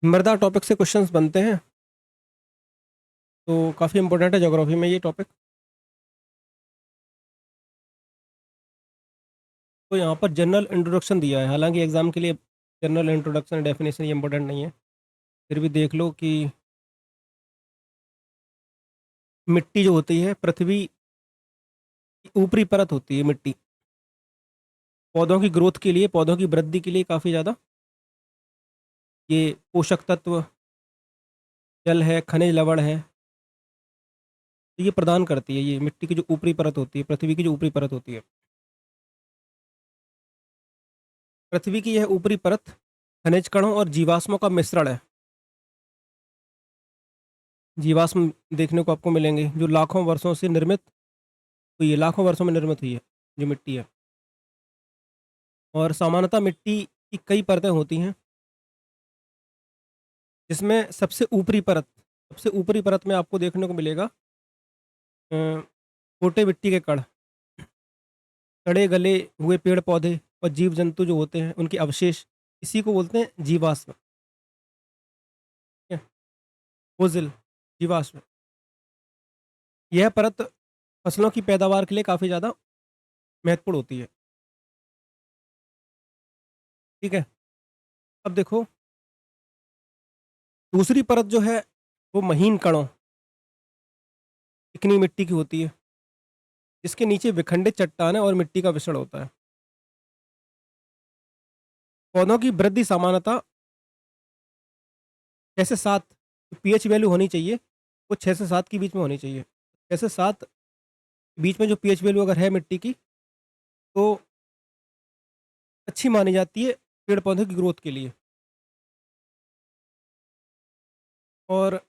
मृदा टॉपिक से क्वेश्चंस बनते हैं, तो काफ़ी इंपॉर्टेंट है ज्योग्राफी में ये टॉपिक। तो यहाँ पर जनरल इंट्रोडक्शन दिया है, हालांकि एग्जाम के लिए जनरल इंट्रोडक्शन डेफिनेशन ये इंपॉर्टेंट नहीं है, फिर भी देख लो कि मिट्टी जो होती है पृथ्वी की ऊपरी परत होती है मिट्टी, पौधों की ग्रोथ के लिए, पौधों की वृद्धि के लिए काफ़ी ज़्यादा ये पोषक तत्व, जल है, खनिज लवण है, तो ये प्रदान करती है। ये मिट्टी की जो ऊपरी परत होती है, पृथ्वी की जो ऊपरी परत होती है, पृथ्वी की यह ऊपरी परत खनिज कणों और जीवाश्मों का मिश्रण है। जीवाश्म देखने को आपको मिलेंगे जो लाखों वर्षों से निर्मित हुई है, लाखों वर्षों में निर्मित हुई है जो मिट्टी है। और सामान्यतः मिट्टी की कई परतें होती हैं, जिसमें सबसे ऊपरी परत में आपको देखने को मिलेगा अ, छोटे मिट्टी के कण, सड़े गले हुए पेड़ पौधे और जीव जंतु जो होते हैं उनके अवशेष, इसी को बोलते हैं जीवाश्म। ठीक है? फोसिल, जीवाश्म। यह परत फसलों की पैदावार के लिए काफ़ी ज़्यादा महत्वपूर्ण होती है। ठीक है, अब देखो दूसरी परत जो है वो महीन कणों, चिकनी मिट्टी की होती है, जिसके नीचे विखंडित चट्टानें और मिट्टी का मिश्रण होता है। पौधों की वृद्धि सामान्यतः 6 से 7 पीएच वैल्यू होनी चाहिए, वो 6 से 7 के बीच में होनी चाहिए। 6 से 7 बीच में जो पीएच वैल्यू अगर है मिट्टी की, तो अच्छी मानी जाती है पेड़ पौधों की ग्रोथ के लिए। और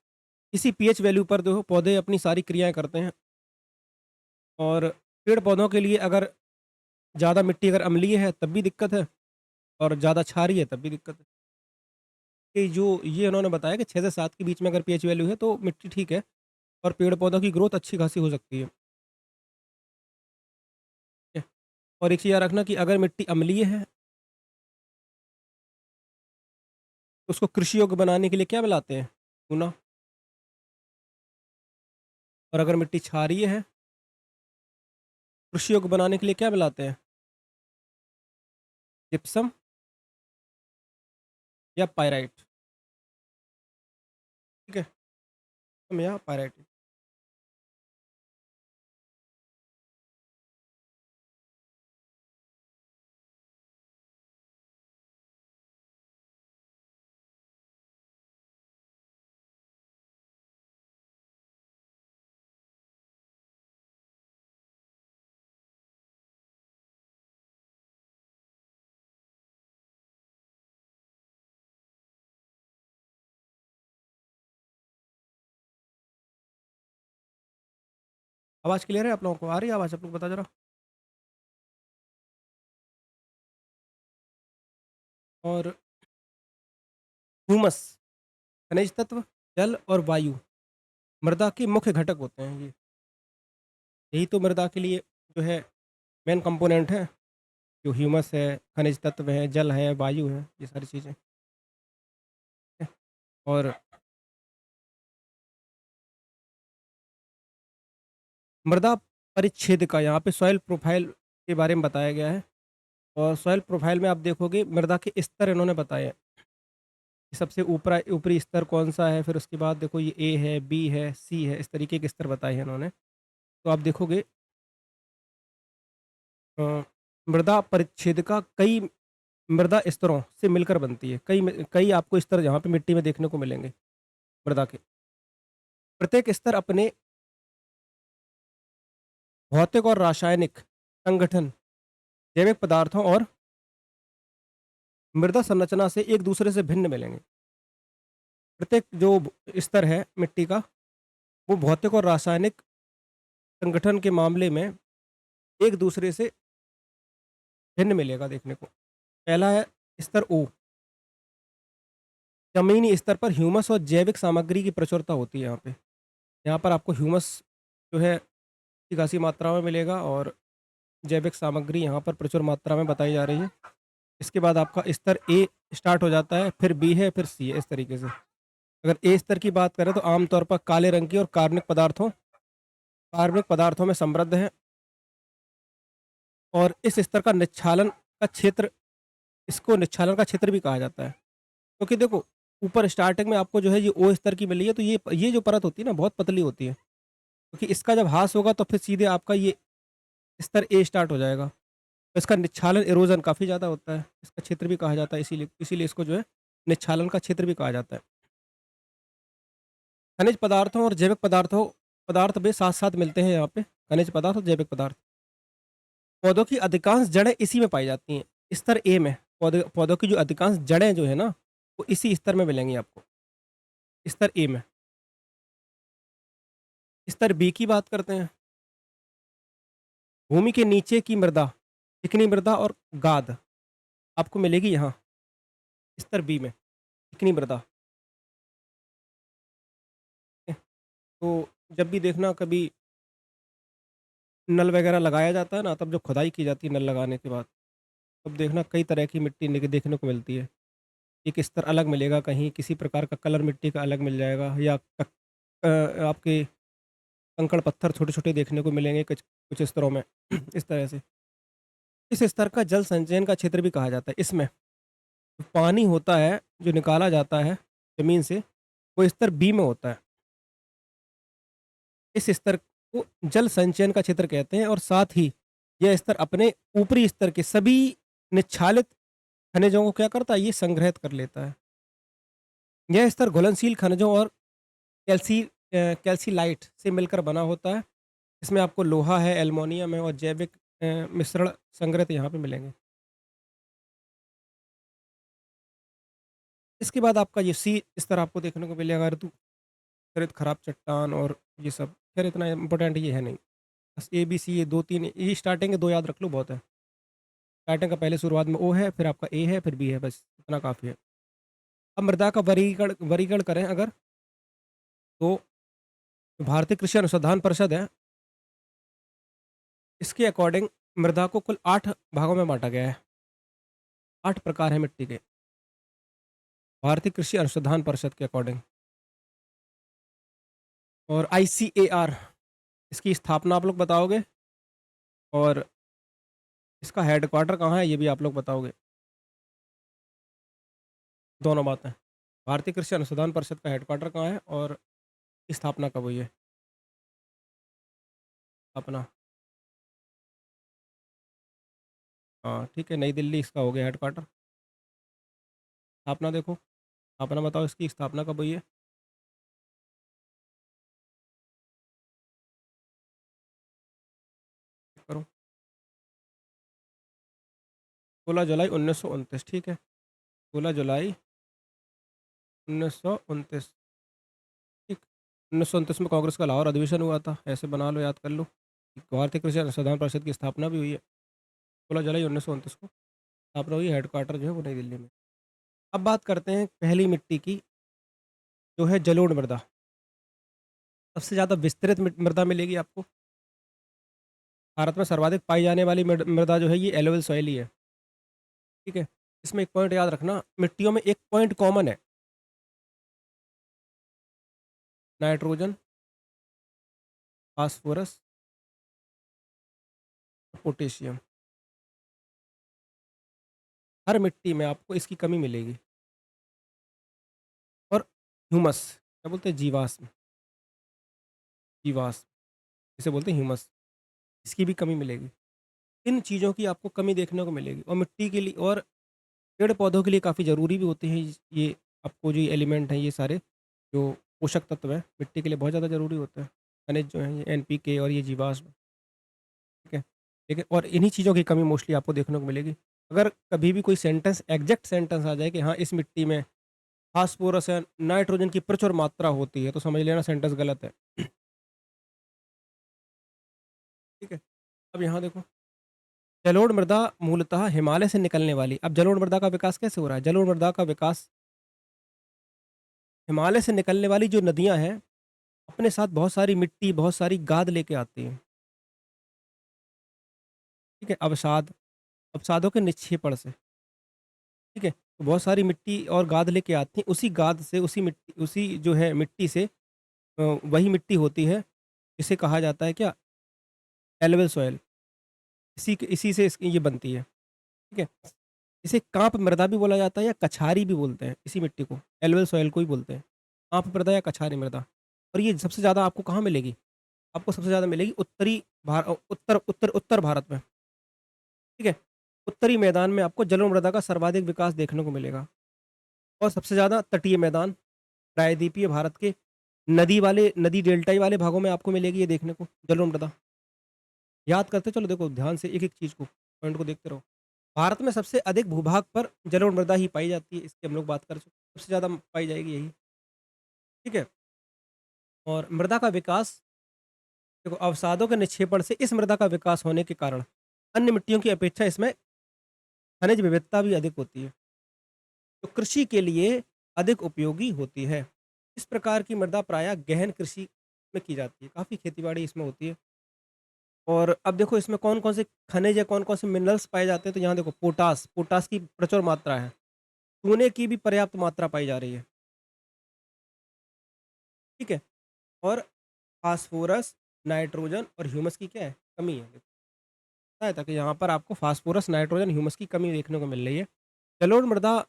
इसी पीएच वैल्यू पर जो पौधे अपनी सारी क्रियाएं करते हैं। और पेड़ पौधों के लिए अगर ज़्यादा मिट्टी अगर अम्लीय है तब भी दिक्कत है, और ज़्यादा क्षारीय है तब भी दिक्कत है। कि जो ये उन्होंने बताया कि 6 से 7 के बीच में अगर पीएच वैल्यू है तो मिट्टी ठीक है, और पेड़ पौधों की ग्रोथ अच्छी खासी हो सकती है। ठीक है? और एक चीज़ याद रखना कि अगर मिट्टी अम्लीय है तो उसको कृषि योग्य बनाने के लिए क्या मिलाते हैं? चूना। और अगर मिट्टी क्षारीय है, कृषि योग्य बनाने के लिए क्या मिलाते हैं? जिप्सम या पायराइट। ठीक है, जिप्सम या पायराइट। आवाज़ क्लियर है आप लोगों को? आ रही है आवाज़? आप लोग बता जरा। और ह्यूमस, खनिज तत्व, जल और वायु मृदा के मुख्य घटक होते हैं ये। यही तो मृदा के लिए जो है मेन कंपोनेंट है। जो ह्यूमस है, खनिज तत्व है, जल है, वायु है, ये सारी चीज़ें। और मृदा परिच्छेदिका, यहाँ पे सॉइल प्रोफाइल के बारे में बताया गया है। और सॉइल प्रोफाइल में आप देखोगे मृदा के स्तर इन्होंने बताए हैं कि सबसे ऊपरा ऊपरी स्तर कौन सा है, फिर उसके बाद देखो ये ए है, बी है, सी है, इस तरीके के स्तर बताए हैं इन्होंने। तो आप देखोगे अ, मृदा परिच्छेदिका कई मृदा स्तरों से मिलकर बनती है। कई आपको स्तर यहाँ पे मिट्टी में देखने को मिलेंगे मृदा के। प्रत्येक स्तर अपने भौतिक और रासायनिक संगठन, जैविक पदार्थों और मृदा संरचना से एक दूसरे से भिन्न मिलेंगे। प्रत्येक जो स्तर है मिट्टी का, वो भौतिक और रासायनिक संगठन के मामले में एक दूसरे से भिन्न मिलेगा देखने को। पहला है स्तर ओ। जमीनी स्तर पर ह्यूमस और जैविक सामग्री की प्रचुरता होती है यहाँ पे। यहाँ पर आपको ह्यूमस जो है अच्छी खासी मात्रा में मिलेगा, और जैविक सामग्री यहाँ पर प्रचुर मात्रा में बताई जा रही है। इसके बाद आपका स्तर ए स्टार्ट हो जाता है, फिर बी है, फिर सी है, इस तरीके से। अगर ए स्तर की बात करें तो आम तौर पर काले रंग की और कार्बनिक पदार्थों में समृद्ध है, और इस स्तर का निच्छालन का क्षेत्र, इसको निच्छालन का क्षेत्र भी कहा जाता है। क्योंकि देखो, ऊपर स्टार्टिंग में आपको जो है ये ओ स्तर की मिली है, तो ये जो परत होती है ना, बहुत पतली होती है। क्योंकि इसका जब ह्रास होगा तो फिर सीधे आपका ये स्तर ए स्टार्ट हो जाएगा। तो इसका निच्छालन इरोज़न काफ़ी ज़्यादा होता है। इसका क्षेत्र भी कहा जाता है, इसीलिए इसीलिए इसको जो है निच्छालन का क्षेत्र भी कहा जाता है। खनिज पदार्थों और जैविक पदार्थ भी साथ-साथ मिलते हैं यहाँ पे, खनिज पदार्थ और जैविक पदार्थ। पौधों की अधिकांश जड़ें इसी में पाई जाती हैं, स्तर ए में। पौधों की जो अधिकांश जड़ें जो है ना, वो इसी स्तर में मिलेंगी आपको, स्तर ए में। स्तर बी की बात करते हैं। भूमि के नीचे की मृदा, चिकनी मृदा और गाद आपको मिलेगी यहाँ, स्तर बी में, चिकनी मृदा। तो जब भी देखना कभी नल वगैरह लगाया जाता है ना, तब जब खुदाई की जाती है नल लगाने के बाद, तब देखना कई तरह की मिट्टी देखने को मिलती है। एक स्तर अलग मिलेगा, कहीं किसी प्रकार का कलर मिट्टी का अलग मिल जाएगा, या आपके कंकड़ पत्थर छोटे-छोटे देखने को मिलेंगे कुछ कुछ स्तरों में इस तरह से। इस स्तर का जल संचयन का क्षेत्र भी कहा जाता है। इसमें पानी होता है जो निकाला जाता है ज़मीन से, वो स्तर बी में होता है। इस स्तर को जल संचयन का क्षेत्र कहते हैं, और साथ ही यह स्तर अपने ऊपरी स्तर के सभी निच्छालित खनिजों को क्या करता है, ये संग्रहित कर लेता है। यह स्तर घुलनशील खनिजों और कैल्सीलाइट से मिलकर बना होता है। इसमें आपको लोहा है, एल्युमिनियम है, और जैविक मिश्रण संग्रहित यहाँ पे मिलेंगे। इसके बाद आपका ये सी स्तर आपको देखने को मिलेगा, ऋतु खराब चट्टान और ये सब। खैर इतना इम्पोर्टेंट ये है नहीं। बस ए, बी, सी, ये 2-3 ये स्टार्टिंग के 2 याद रख लो, बहुत है। स्टार्टिंग का पहले शुरुआत में ओ है, फिर आपका ए है, फिर बी है, बस इतना काफ़ी है। अब मृदा का वर्गीकरण करें अगर, तो भारतीय कृषि अनुसंधान परिषद है, इसके अकॉर्डिंग मृदा को कुल 8 भागों में बाँटा गया है। 8 प्रकार हैं मिट्टी के, भारतीय कृषि अनुसंधान परिषद के अकॉर्डिंग। और आईसीएआर, इसकी स्थापना आप लोग बताओगे, और इसका हेडक्वार्टर कहाँ है, ये भी आप लोग बताओगे। दोनों बातें। भारतीय कृषि अनुसंधान परिषद का हेडक्वार्टर कहाँ है, और स्थापना कब हुई है? अपना, हाँ ठीक है, नई दिल्ली इसका हो गया हेडक्वार्टर। स्थापना देखो, स्थापना बताओ, इसकी स्थापना कब हुई है? करो। 16 जुलाई 1929, ठीक है। 16 जुलाई 1929, ठीक। 1929 में कांग्रेस का लाहौर अधिवेशन हुआ था, ऐसे बना लो, याद कर लो। भारतीय कृषि अनुसंधान परिषद की स्थापना भी हुई है 16 जुलाई 1929 को। स्थापना हुई, हेडक्वार्टर जो है वो नई दिल्ली में। अब बात करते हैं पहली मिट्टी की, जो है जलोढ़ मृदा। सबसे ज़्यादा विस्तृत मृदा मिलेगी आपको। भारत में सर्वाधिक पाई जाने वाली मृदा जो है ये एलोवेल सॉइल ही है, ठीक है। इसमें एक पॉइंट याद रखना, मिट्टियों में एक पॉइंट कॉमन है, नाइट्रोजन, फास्फोरस, पोटेशियम। हर मिट्टी में आपको इसकी कमी मिलेगी। और ह्यूमस, क्या बोलते हैं, जीवाश्म, जीवाश्म इसे बोलते हैं ह्यूमस, इसकी भी कमी मिलेगी। इन चीज़ों की आपको कमी देखने को मिलेगी, और मिट्टी के लिए और पेड़ पौधों के लिए काफ़ी ज़रूरी भी होते हैं ये, आपको जो ये एलिमेंट हैं, ये सारे जो पोषक तत्व हैं, मिट्टी के लिए बहुत ज़्यादा ज़रूरी होते हैं। खनिज जो हैं, ये एनपीके और ये जीवाश्म, ठीक है। ठीक है, और इन्हीं चीज़ों की कमी मोस्टली आपको देखने को मिलेगी। अगर कभी भी कोई सेंटेंस, एग्जैक्ट सेंटेंस आ जाए कि हाँ, इस मिट्टी में फास्फोरस या नाइट्रोजन की प्रचुर मात्रा होती है, तो समझ लेना सेंटेंस गलत है। ठीक है। अब यहाँ देखो, जलोढ़ मृदा मूलतः हिमालय से निकलने वाली, अब जलोढ़ मृदा का विकास कैसे हो रहा है? जलोढ़ मृदा का विकास हिमालय से निकलने वाली जो नदियाँ हैं, अपने साथ बहुत सारी मिट्टी, बहुत सारी गाद लेके आती हैं। ठीक है, अवसादों के निक्षेपण से, ठीक है। तो बहुत सारी मिट्टी और गाद लेके आती हैं, उसी गाद से उसी जो है मिट्टी से वही मिट्टी होती है, जिसे कहा जाता है क्या एल्युवियल सॉइल, इसी से ये बनती है, ठीक है? इसे काँप मृदा भी बोला जाता है या कछारी भी बोलते हैं, इसी मिट्टी को, एल्युवियल सॉइल को ही बोलते हैं। काँप मृदा या कछारी मृदा और ये सबसे ज़्यादा आपको कहाँ मिलेगी? आपको सबसे ज़्यादा मिलेगी उत्तर भारत में, ठीक है? उत्तरी मैदान में आपको जलोढ़ मृदा का सर्वाधिक विकास देखने को मिलेगा और सबसे ज़्यादा तटीय मैदान, प्रायद्वीपीय भारत के नदी डेल्टाई वाले भागों में आपको मिलेगी ये देखने को, जलोढ़ मृदा। याद करते चलो देखो ध्यान से एक-एक चीज़ को, पॉइंट को देखते रहो। भारत में सबसे अधिक भूभाग पर जलोढ़ मृदा ही पाई जाती है, इसकी हम लोग बात कर चुके हैं, सबसे ज़्यादा पाई जाएगी यही, ठीक है? और मृदा का विकास देखो अवसादों के निक्षेपण से इस मृदा का विकास होने के कारण अन्य मिट्टियों की अपेक्षा इसमें खनिज विविधता भी अधिक होती है, जो कृषि के लिए अधिक उपयोगी होती है। इस प्रकार की मृदा प्रायः गहन कृषि में की जाती है, काफ़ी खेती-बाड़ी इसमें होती है। और अब देखो इसमें कौन-कौन से खनिज या कौन-कौन से मिनरल्स पाए जाते हैं, तो यहाँ देखो पोटास की प्रचुर मात्रा है। चूने की भी पर्याप्त मात्रा पाई जा रही है, ठीक है? और फास्फोरस, नाइट्रोजन और ह्यूमस की क्या है? कमी है। बताया था कि यहाँ पर आपको फास्फोरस, नाइट्रोजन, ह्यूमस की कमी देखने को मिल रही है। जलोढ़ मृदा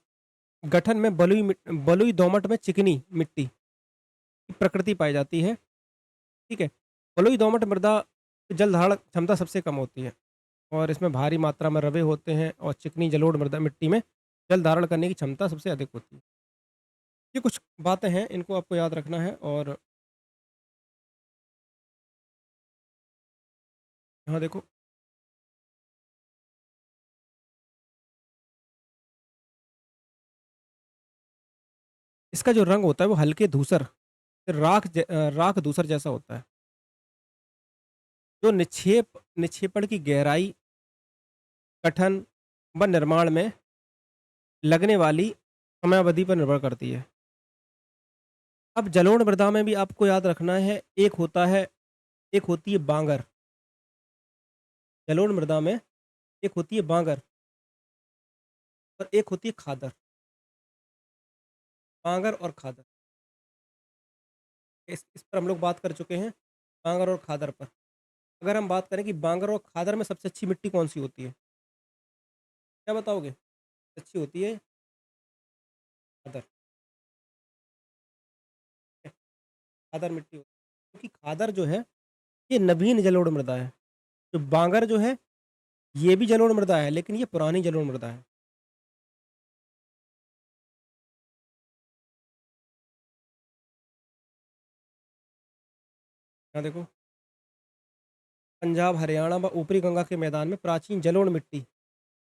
गठन में बलुई दोमट में चिकनी मिट्टी की प्रकृति पाई जाती है, ठीक है? बलुई दोमट मृदा जल धारण क्षमता सबसे कम होती है और इसमें भारी मात्रा में रवे होते हैं और चिकनी जलोढ़ मृदा मिट्टी में जल धारण करने की क्षमता सबसे अधिक होती है। ये कुछ बातें हैं, इनको आपको याद रखना है और यहाँ देखो इसका जो रंग होता है वो हल्के धूसर, राख धूसर जैसा होता है। जो निक्षेपण की गहराई, गठन व निर्माण में लगने वाली समयावधि पर निर्भर करती है। अब जलोढ़ मृदा में भी आपको याद रखना है, एक होती है बांगर। जलोढ़ मृदा में एक होती है बांगर और एक होती है खादर। बांगर और खादर, इस पर हम लोग बात कर चुके हैं, बांगर और खादर पर। अगर हम बात करें कि बांगर और खादर में सबसे अच्छी मिट्टी कौन-सी होती है? क्या बताओगे? अच्छी होती है खादर, ठीक है? खादर मिट्टी होती है। क्योंकि खादर जो है, ये नवीन जलोढ़ मृदा है। जो बांगर जो है, ये भी जलोढ़ मृदा है, लेकिन ये पुरानी जलोढ़ मृदा है। यहाँ देखो, पंजाब, हरियाणा व ऊपरी गंगा के मैदान में प्राचीन जलोढ़ मिट्टी,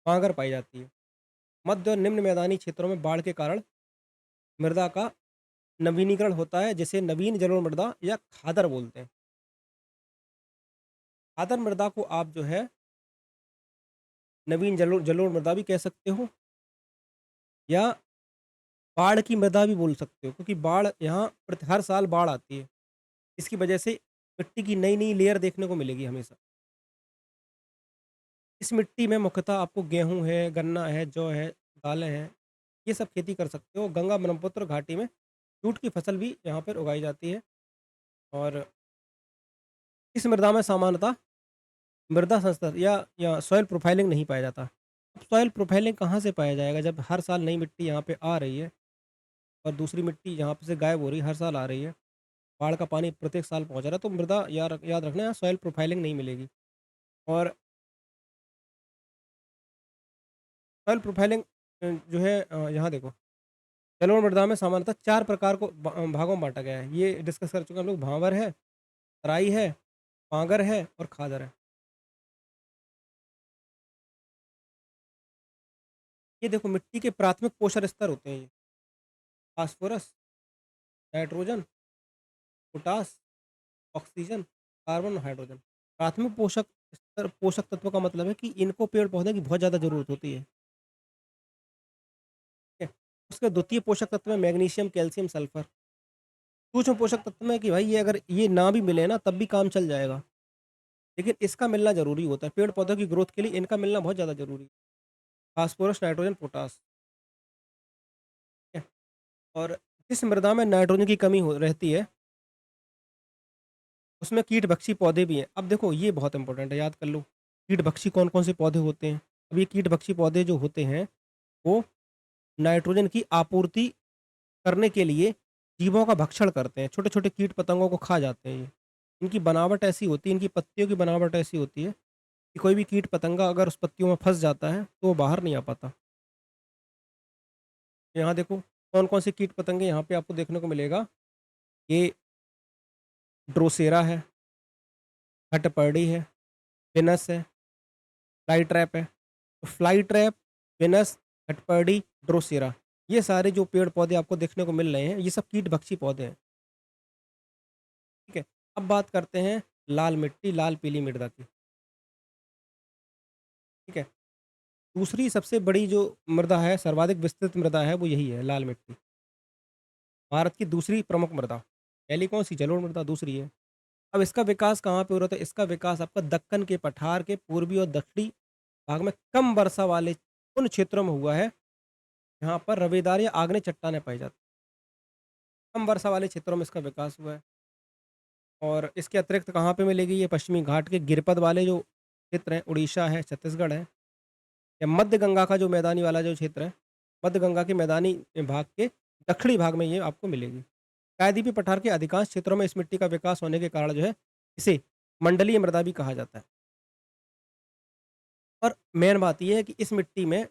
बांगर पाई जाती है। मध्य और निम्न मैदानी क्षेत्रों में बाढ़ के कारण मृदा का नवीनीकरण होता है, जिसे नवीन जलोढ़ मृदा या खादर बोलते हैं। खादर मृदा को आप जो है नवीन जलोढ़ मृदा भी कह सकते हो या बाढ़ की मृदा भी बोल सकते हो, क्योंकि बाढ़ यहाँ हर साल बाढ़ आती है। इसकी वजह से मिट्टी की नई-नई लेयर देखने को मिलेगी हमेशा। इस मिट्टी में मुख्यतः आपको गेहूँ है, गन्ना है, जौ है, दालें हैं, ये सब खेती कर सकते हो। गंगा ब्रह्मपुत्र घाटी में जूट की फसल भी यहाँ पर उगाई जाती है और इस मृदा में सामान्यतः मृदा संस्तर या सॉइल प्रोफाइलिंग नहीं पाया जाता। अब सॉइल प्रोफाइलिंग कहाँ से पाया जाएगा जब हर साल नई मिट्टी यहाँ पे आ रही है और दूसरी मिट्टी यहाँ पे से गायब हो रही है, हर साल आ रही है। बाढ़ का पानी प्रत्येक साल पहुँच रहा है, तो मृदा याद रखना यहाँ सॉइल प्रोफाइलिंग नहीं मिलेगी और सॉइल प्रोफाइलिंग जो है यहाँ देखो जलोढ़ मृदा में सामान्यतः 4 प्रकार को भागों में बाँटा गया है। ये डिस्कस कर चुके हैं हम लोग, भांवर है, तराई है, पांगर है और खादर है। ये देखो मिट्टी के प्राथमिक पोषक स्तर होते हैं ये, phosphorus, nitrogen, potash, oxygen, carbon और हाइड्रोजन। प्राथमिक पोषक तत्व का मतलब है कि इनको पेड़-पौधे की बहुत ज़्यादा ज़रूरत होती है, ठीक है? उसके द्वितीय पोषक तत्व है मैग्नीशियम, कैल्शियम, सल्फर। सूक्ष्म पोषक तत्व में कि भाई ये अगर ये ना भी मिले ना तब भी काम चल जाएगा, लेकिन इसका मिलना ज़रूरी होता है। पेड़-पौधों की ग्रोथ के लिए इनका मिलना बहुत ज़्यादा ज़रूरी है। Phosphorus, nitrogen, potash. और जिस मृदा में नाइट्रोजन की कमी हो रहती है, उसमें कीटभक्षी पौधे भी हैं। अब देखो ये बहुत इंपॉर्टेंट है, याद कर लो। कीटभक्षी कौन-कौन से पौधे होते हैं? अब ये कीटभक्षी पौधे जो होते हैं, वो नाइट्रोजन की आपूर्ति करने के लिए जीवों का भक्षण करते हैं, छोटे-छोटे कीट-पतंगों को खा जाते हैं ये। इनकी बनावट ऐसी होती है, इनकी पत्तियों की बनावट ऐसी होती है कि कोई भी कीट-पतंगा अगर उस पत्तियों में फँस जाता है, तो वो बाहर नहीं आ पाता। यहाँ देखो कौन-कौन से कीट-पतंगे यहाँ पे आपको देखने को मिलेगा, ये ड्रोसेरा है, हटपर्डी है, विनस है, फ्लाई ट्रैप है। तो फ्लाई ट्रैप, विनस, हटपर्डी, ड्रोसेरा, ये सारे जो पेड़-पौधे आपको देखने को मिल रहे हैं, ये सब कीट-भक्षी पौधे हैं, ठीक है? अब बात करते हैं लाल मिट्टी, लाल पीली मृदा की, ठीक है? दूसरी सबसे बड़ी जो मृदा है, सर्वाधिक विस्तृत मृदा है, वो यही है, लाल मिट्टी। भारत की दूसरी प्रमुख मृदा। पहली कौन-सी? जलोढ़ मृदा, दूसरी है। अब इसका विकास कहाँ पे हो रहा था? इसका विकास आपका दक्कन के पठार के पूर्वी और दक्षिणी भाग में कम वर्षा वाले उन क्षेत्रों में हुआ है, जहाँ पर रवेदार या आग्नेय चट्टानें पाई जाती हैं। कम वर्षा वाले क्षेत्रों में इसका विकास हुआ है। और इसके अतिरिक्त कहाँ पे मिलेगी ये? पश्चिमी घाट के गिरिपद वाले जो क्षेत्र हैं, उड़ीसा है, छत्तीसगढ़ है, या मध्य गंगा का जो मैदानी वाला जो क्षेत्र है, मध्य गंगा के मैदानी भाग के दक्षिणी भाग में ये आपको मिलेगी। प्रायद्वीपीय पठार के अधिकांश क्षेत्रों में इस मिट्टी का विकास होने के कारण जो है, इसे मंडलीय मृदा भी कहा जाता है। और मेन बात ये है कि इस मिट्टी में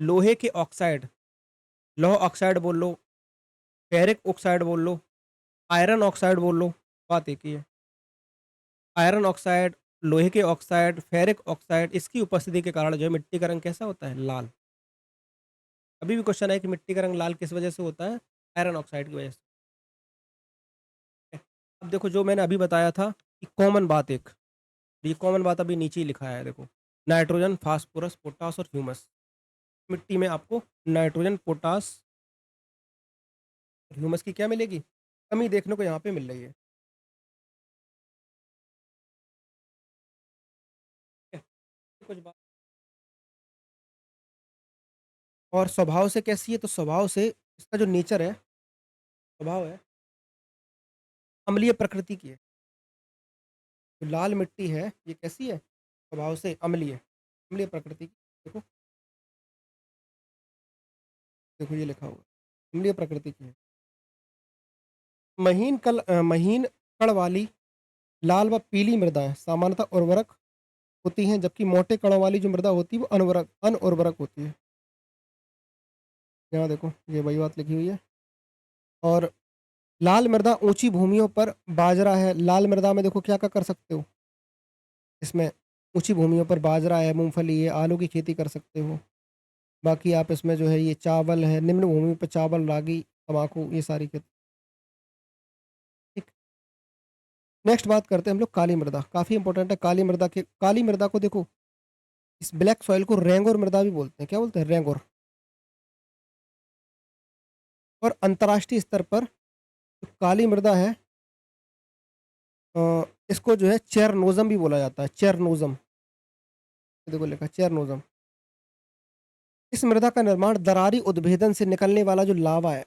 लोहे के ऑक्साइड, लौह ऑक्साइड बोल लो, फेरिक ऑक्साइड बोल लो, आयरन ऑक्साइड बोल लो, बात एक ही है। आयरन ऑक्साइड, लोहे के ऑक्साइड, फेरिक ऑक्साइड, इसकी उपस्थिति के कारण जो है मिट्टी का रंग कैसा होता है? लाल। अभी भी क्वेश्चन है कि मिट्टी का रंग लाल किस वजह से होता है? आयरन ऑक्साइड की वजह से। है। अब देखो जो मैंने अभी बताया था कि कॉमन बात एक, ये कॉमन बात अभी नीचे ही लिखा है देखो। नाइट्रोजन, फास्फोरस, पोटास और ह्यूमस। मिट्टी में आपको नाइट्रोजन, पोटास और ह्यूमस की क्या मिलेगी? कमी देखने को यहाँ पे मिल रही है। ठीक है? कुछ बात और स्वभाव से कैसी है? तो स्वभाव से इसका जो नेचर है, स्वभाव है, अम्लीय प्रकृति की है। जो लाल मिट्टी है, ये कैसी है? स्वभाव से अम्लीय, अम्लीय प्रकृति की। देखो, देखो ये लिखा हुआ है, अम्लीय प्रकृति की है। महीन कण वाली लाल व पीली मृदाएँ सामान्यतः उर्वरक होती हैं, जबकि मोटे कणों वाली जो मृदा होती है, वो अनउर्वरक होती है। यहाँ देखो, ये वही बात लिखी हुई है। और लाल मृदा ऊँची भूमियों पर बाजरा है, लाल मृदा में देखो क्या-क्या कर सकते हो, इसमें ऊँची भूमियों पर बाजरा है, मूँगफली है, आलू की खेती कर सकते हो। बाकी आप इसमें जो है ये चावल है, निम्न भूमि पे चावल, रागी, तम्बाकू, ये सारी खेती। ठीक। नेक्स्ट बात करते हैं हम लोग काली मृदा, काफ़ी इंपॉर्टेंट है काली मृदा को देखो, इस ब्लैक सॉइल को रेंगुर मृदा भी बोलते हैं। क्या बोलते हैं? रेंगुर। और अंतर्राष्ट्रीय स्तर पर जो काली मृदा है, अ, इसको जो है चेरनोज़म भी बोला जाता है, चेरनोज़म। देखो लिखा है चेरनोज़म। इस मृदा का निर्माण दरारी उद्भेदन से निकलने वाला जो लावा है,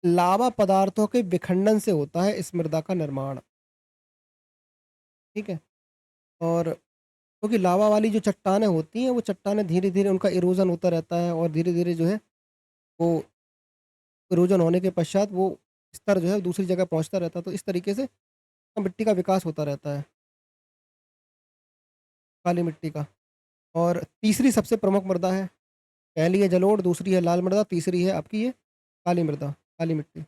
लावा पदार्थों के विखंडन से होता है इस मृदा का निर्माण। ठीक है? और क्योंकि लावा वाली जो चट्टानें होती हैं, वो चट्टानें धीरे-धीरे उनका इरोज़न होता रहता है और धीरे-धीरे जो है, वो इरोज़न होने के पश्चात वो स्तर जो है दूसरी जगह पहुँचता रहता है। तो इस तरीके से मिट्टी का विकास होता रहता है, काली मिट्टी का। और तीसरी सबसे प्रमुख मृदा है, पहली है जलोढ़, दूसरी है लाल मृदा, तीसरी है आपकी ये काली मृदा, काली मिट्टी।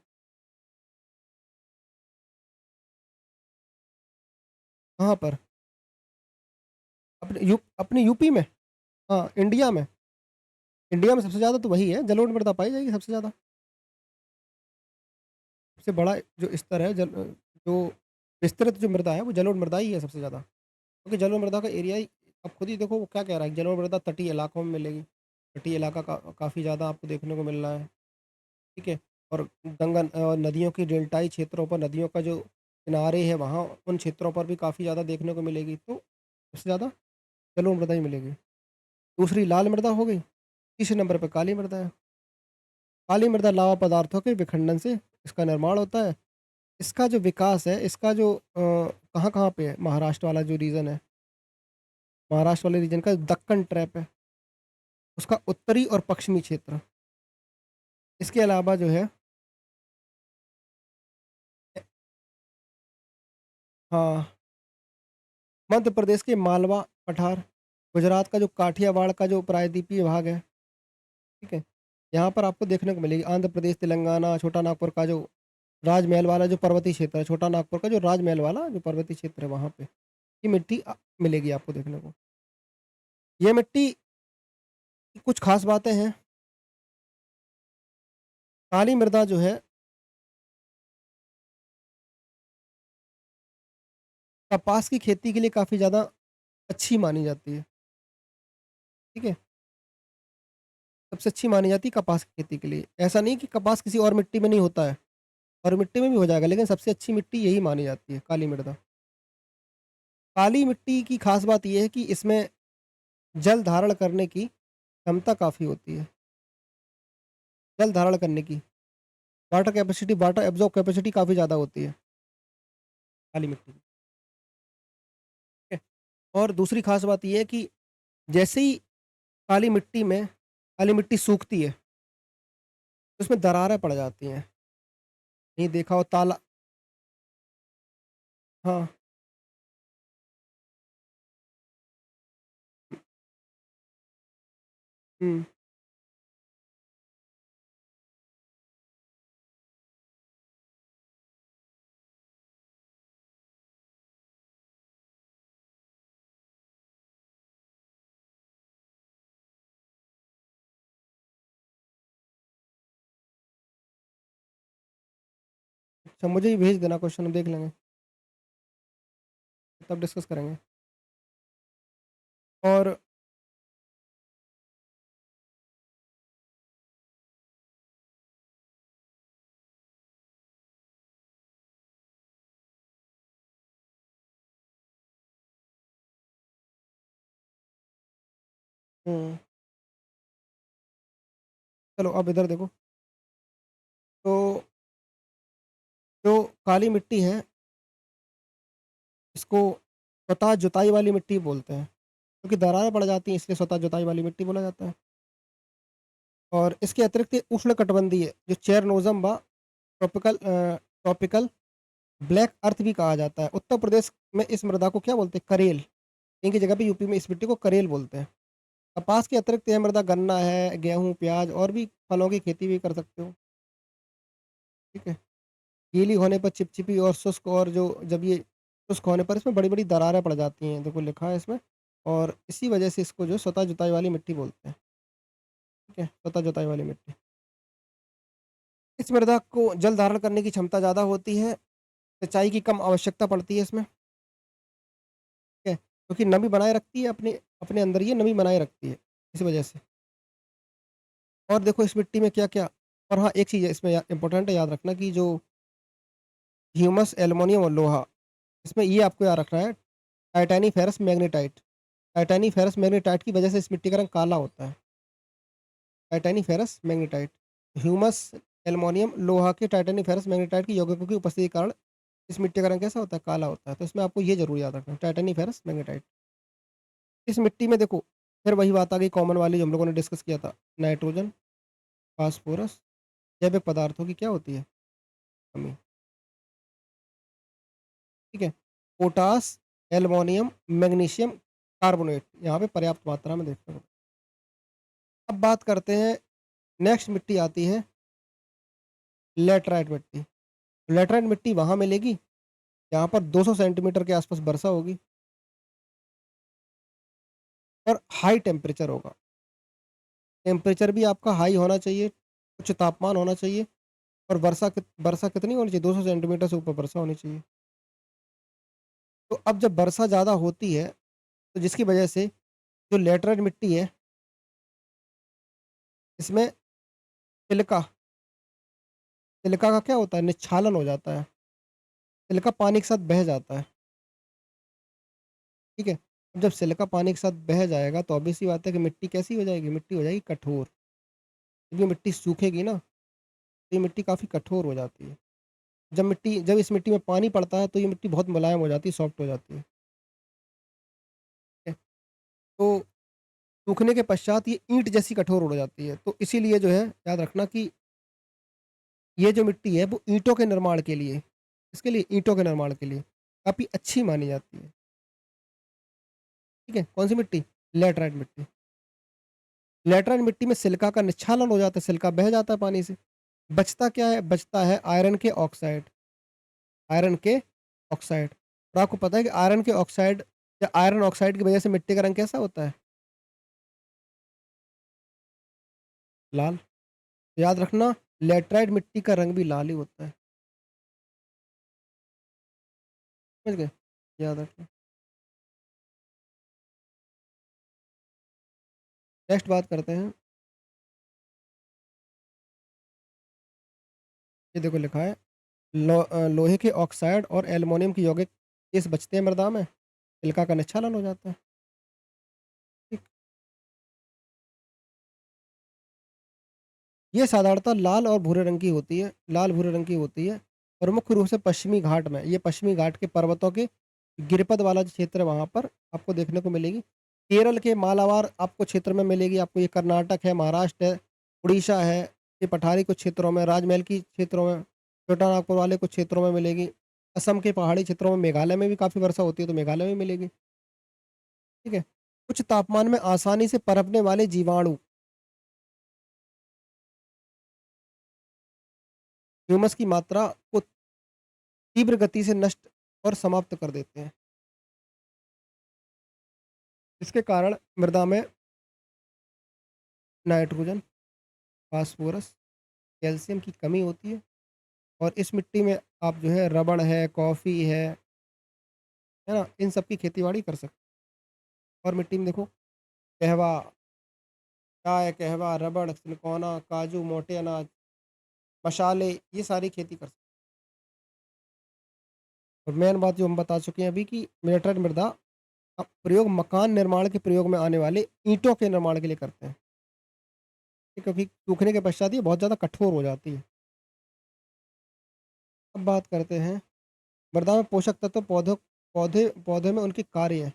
कहाँ पर? अपने यूपी में? हाँ, इंडिया में। इंडिया में सबसे ज़्यादा तो वही है, जलोढ़ मृदा पाई जाएगी सबसे ज़्यादा। सबसे बड़ा जो स्तर है जो विस्तृत जो मृदा है, वो जलोढ़ मृदा ही है सबसे ज़्यादा। क्योंकि जलोढ़ मृदा का एरिया ही, आप खुद ही देखो वो क्या कह रहा है, जलोढ़ मृदा तटीय इलाकों में मिलेगी। तटीय इलाका काफ़ी ज़्यादा आपको देखने को मिल रहा है, ठीक है? और नदियों की डेल्टाई क्षेत्रों पर, नदियों का जो किनारे है वहाँ, उन क्षेत्रों पर भी काफ़ी ज़्यादा देखने को मिलेगी। तो सबसे ज़्यादा जलोढ़ मृदा ही मिलेगी। दूसरी लाल मृदा हो गई, तीसरे नंबर पे काली मृदा है। काली मृदा लावा पदार्थों के विखंडन से इसका निर्माण होता है। इसका जो विकास है, इसका जो कहाँ-कहाँ पे है, महाराष्ट्र वाला जो रीजन है, महाराष्ट्र वाले रीजन का दक्कन ट्रैप है, उसका उत्तरी और पश्चिमी क्षेत्र। इसके अलावा जो है हाँ, मध्य प्रदेश के मालवा पठार, गुजरात का जो काठियावाड़ का जो प्रायद्वीपीय भाग है, ठीक है? यहाँ पर आपको देखने को मिलेगी। आंध्र प्रदेश, तेलंगाना, छोटा नागपुर का जो राजमहल वाला जो पर्वतीय क्षेत्र है, छोटा नागपुर का जो राजमहल वाला जो पर्वतीय क्षेत्र है, वहाँ पे ये मिट्टी मिलेगी आपको देखने को। ये मिट्टी की कुछ खास बातें हैं। काली मृदा जो है कपास की खेती के लिए काफ़ी ज़्यादा अच्छी मानी जाती है, ठीक है? सबसे अच्छी मानी जाती है कपास की खेती के लिए। ऐसा नहीं कि कपास किसी और मिट्टी में नहीं होता है, और मिट्टी में भी हो जाएगा, लेकिन सबसे अच्छी मिट्टी यही मानी जाती है, काली मृदा। काली मिट्टी की खास बात ये है कि इसमें जल धारण करने की क्षमता काफ़ी होती है। जल धारण करने की, वाटर एब्ज़ॉर्ब कैपेसिटी काफ़ी ज़्यादा होती है, काली मिट्टी की, ठीक है? और दूसरी खास बात ये है कि जैसे ही काली मिट्टी सूखती है, तो उसमें दरारें पड़ जाती हैं। कहीं देखा हो ताला हाँ, हुँ। अच्छा, मुझे ही भेज देना क्वेश्चन, हम देख लेंगे, तब डिस्कस करेंगे। और हुँ, चलो अब इधर देखो, तो जो काली मिट्टी है, इसको स्वतः जुताई वाली मिट्टी बोलते हैं, क्योंकि दरारें पड़ जाती हैं, इसलिए स्वतः जुताई वाली मिट्टी बोला जाता है। और इसके अतिरिक्त ये उष्णकटिबंधीय जो चेरनोज़म व ट्रॉपिकल ब्लैक अर्थ भी कहा जाता है। उत्तर प्रदेश में इस मृदा को क्या बोलते हैं? करेल। इनकी जगह पे यूपी में इस मिट्टी को करेल बोलते हैं। कपास के अतिरिक्त यह मृदा गन्ना है, गेहूँ, प्याज़ और भी फलों की खेती भी कर सकते हो, ठीक है? गीली होने पर चिपचिपी और शुष्क, और जो जब ये शुष्क होने पर इसमें बड़ी-बड़ी दरारें पड़ जाती हैं, देखो लिखा है इसमें, और इसी वजह से इसको जो स्वतः जुताई वाली मिट्टी बोलते हैं, ठीक है? स्वतः जुताई वाली मिट्टी। इस मृदा को जल धारण करने की क्षमता ज़्यादा होती है, सिंचाई की कम आवश्यकता पड़ती है इसमें, ठीक है? क्योंकि नमी बनाए रखती है, अपने अपने अंदर ये नमी बनाए रखती है, इस वजह से। और देखो इस मिट्टी में क्या-क्या, और हाँ, एक चीज़ है इसमें इम्पोर्टेंट है याद रखना कि जो ह्यूमस, एल्युमिनियम और लोहा, इसमें ये आपको याद रखना है, टाइटेनी फेरस मैग्नेटाइट। टाइटेनी फेरस मैग्नेटाइट की वजह से इस मिट्टी का रंग काला होता है। टाइटेनी फेरस मैग्नेटाइट, ह्यूमस, एल्युमिनियम, लोहा के टाइटेनी फेरस मैग्नेटाइट की यौगिकों की उपस्थिति के कारण इस मिट्टी का रंग कैसा होता है? काला होता है। तो इसमें आपको ये ज़रूर याद रखना है, टाइटेनी फेरस मैग्नेटाइट। इस मिट्टी में देखो, फिर वही बात आ गई कॉमन वाली जो हम लोगों ने डिस्कस किया था, नाइट्रोजन, फास्फोरस, जैविक पदार्थों की क्या होती है? कमी, ठीक है? पोटास, एल्युमिनियम, मैग्नीशियम कार्बोनेट यहाँ पे पर्याप्त मात्रा में देखने को। अब बात करते हैं, नेक्स्ट मिट्टी आती है लैटेराइट मिट्टी। लैटेराइट मिट्टी वहाँ मिलेगी जहाँ पर 200 सेंटीमीटर के आसपास वर्षा होगी और हाई टेम्परेचर होगा। टेम्परेचर भी आपका हाई होना चाहिए, उच्च तापमान होना चाहिए, और वर्षा कितनी होनी चाहिए? 200 सेंटीमीटर से ऊपर वर्षा होनी चाहिए। तो अब जब वर्षा ज़्यादा होती है, तो जिसकी वजह से जो लैटेराइट मिट्टी है, इसमें सिलिका सिलिका का क्या होता है? निक्षालन हो जाता है। सिलिका पानी के साथ बह जाता है, ठीक है? अब जब सिलिका पानी के साथ बह जाएगा, तो ऑब्वियस सी बात है कि मिट्टी कैसी हो जाएगी? मिट्टी हो जाएगी कठोर। जब ये मिट्टी सूखेगी ना, तो ये मिट्टी काफ़ी कठोर हो जाती है। जब इस मिट्टी में पानी पड़ता है तो ये मिट्टी बहुत मुलायम हो जाती है, सॉफ्ट हो जाती है। ठीक है? तो सूखने के पश्चात ये ईंट जैसी कठोर हो जाती है। तो इसीलिए जो है याद रखना कि ये जो मिट्टी है वो ईंटों के निर्माण के लिए इसके लिए ईंटों के निर्माण के लिए काफ़ी अच्छी मानी जाती है। ठीक है? कौन-सी मिट्टी? लैटराइट मिट्टी। लैटराइट मिट्टी में सिलिका का निच्छालन हो जाता है, सिलिका बह जाता है पानी से। बचता क्या है? बचता है आयरन के ऑक्साइड। और आपको पता है कि आयरन के ऑक्साइड या आयरन ऑक्साइड की वजह से मिट्टी का रंग कैसा होता है? लाल। याद रखना लैटराइट मिट्टी का रंग भी लाल ही होता है। समझ गए? याद रखना। नेक्स्ट बात करते हैं। ये देखो लिखा है लोहे के ऑक्साइड और एल्युमिनियम के यौगिक इस बचते हैं मृदा में, सिलिका का निच्छालन हो जाता है। ठीक। ये साधारणतः लाल और भूरे रंग की होती है, लाल भूरे रंग की होती है और मुख्य रूप से पश्चिमी घाट में, ये पश्चिमी घाट के पर्वतों के गिरिपद वाला जो क्षेत्र है वहाँ पर आपको देखने को मिलेगी। केरल के मालाबार आपको क्षेत्र में मिलेगी, आपको ये कर्नाटक है, महाराष्ट्र है, उड़ीसा है, ये पठारी कुछ क्षेत्रों में, राजमहल की क्षेत्रों में, छोटानागपुर वाले कुछ क्षेत्रों में मिलेगी। असम के पहाड़ी क्षेत्रों में, मेघालय में भी काफ़ी वर्षा होती है तो मेघालय में मिलेगी। ठीक है? उच्च तापमान में आसानी से पनपने वाले जीवाणु ह्यूमस की मात्रा को तीव्र गति से नष्ट और समाप्त कर देते हैं। इसके कारण मृदा में नाइट्रोजन, फास्फोरस, कैल्शियम की कमी होती है और इस मिट्टी में आप जो है रबड़ है, कॉफ़ी है ना? इन सब की खेती-बाड़ी कर सकते हैं। और मिट्टी में देखो कहवा, चाय, कहवा, रबड़, सिनकोना, काजू, मोटे अनाज, मसाले ये सारी खेती कर सकते हैं। और मेन बात जो हम बता चुके हैं अभी कि लेटराइट मृदा का प्रयोग मकान निर्माण के प्रयोग में आने वाले ईंटों के निर्माण के लिए करते हैं। क्योंकि सूखने के पश्चात ये बहुत ज़्यादा कठोर हो जाती है। अब बात करते हैं मृदा में पोषक तत्व पौधे पौधे में उनके कार्य हैं।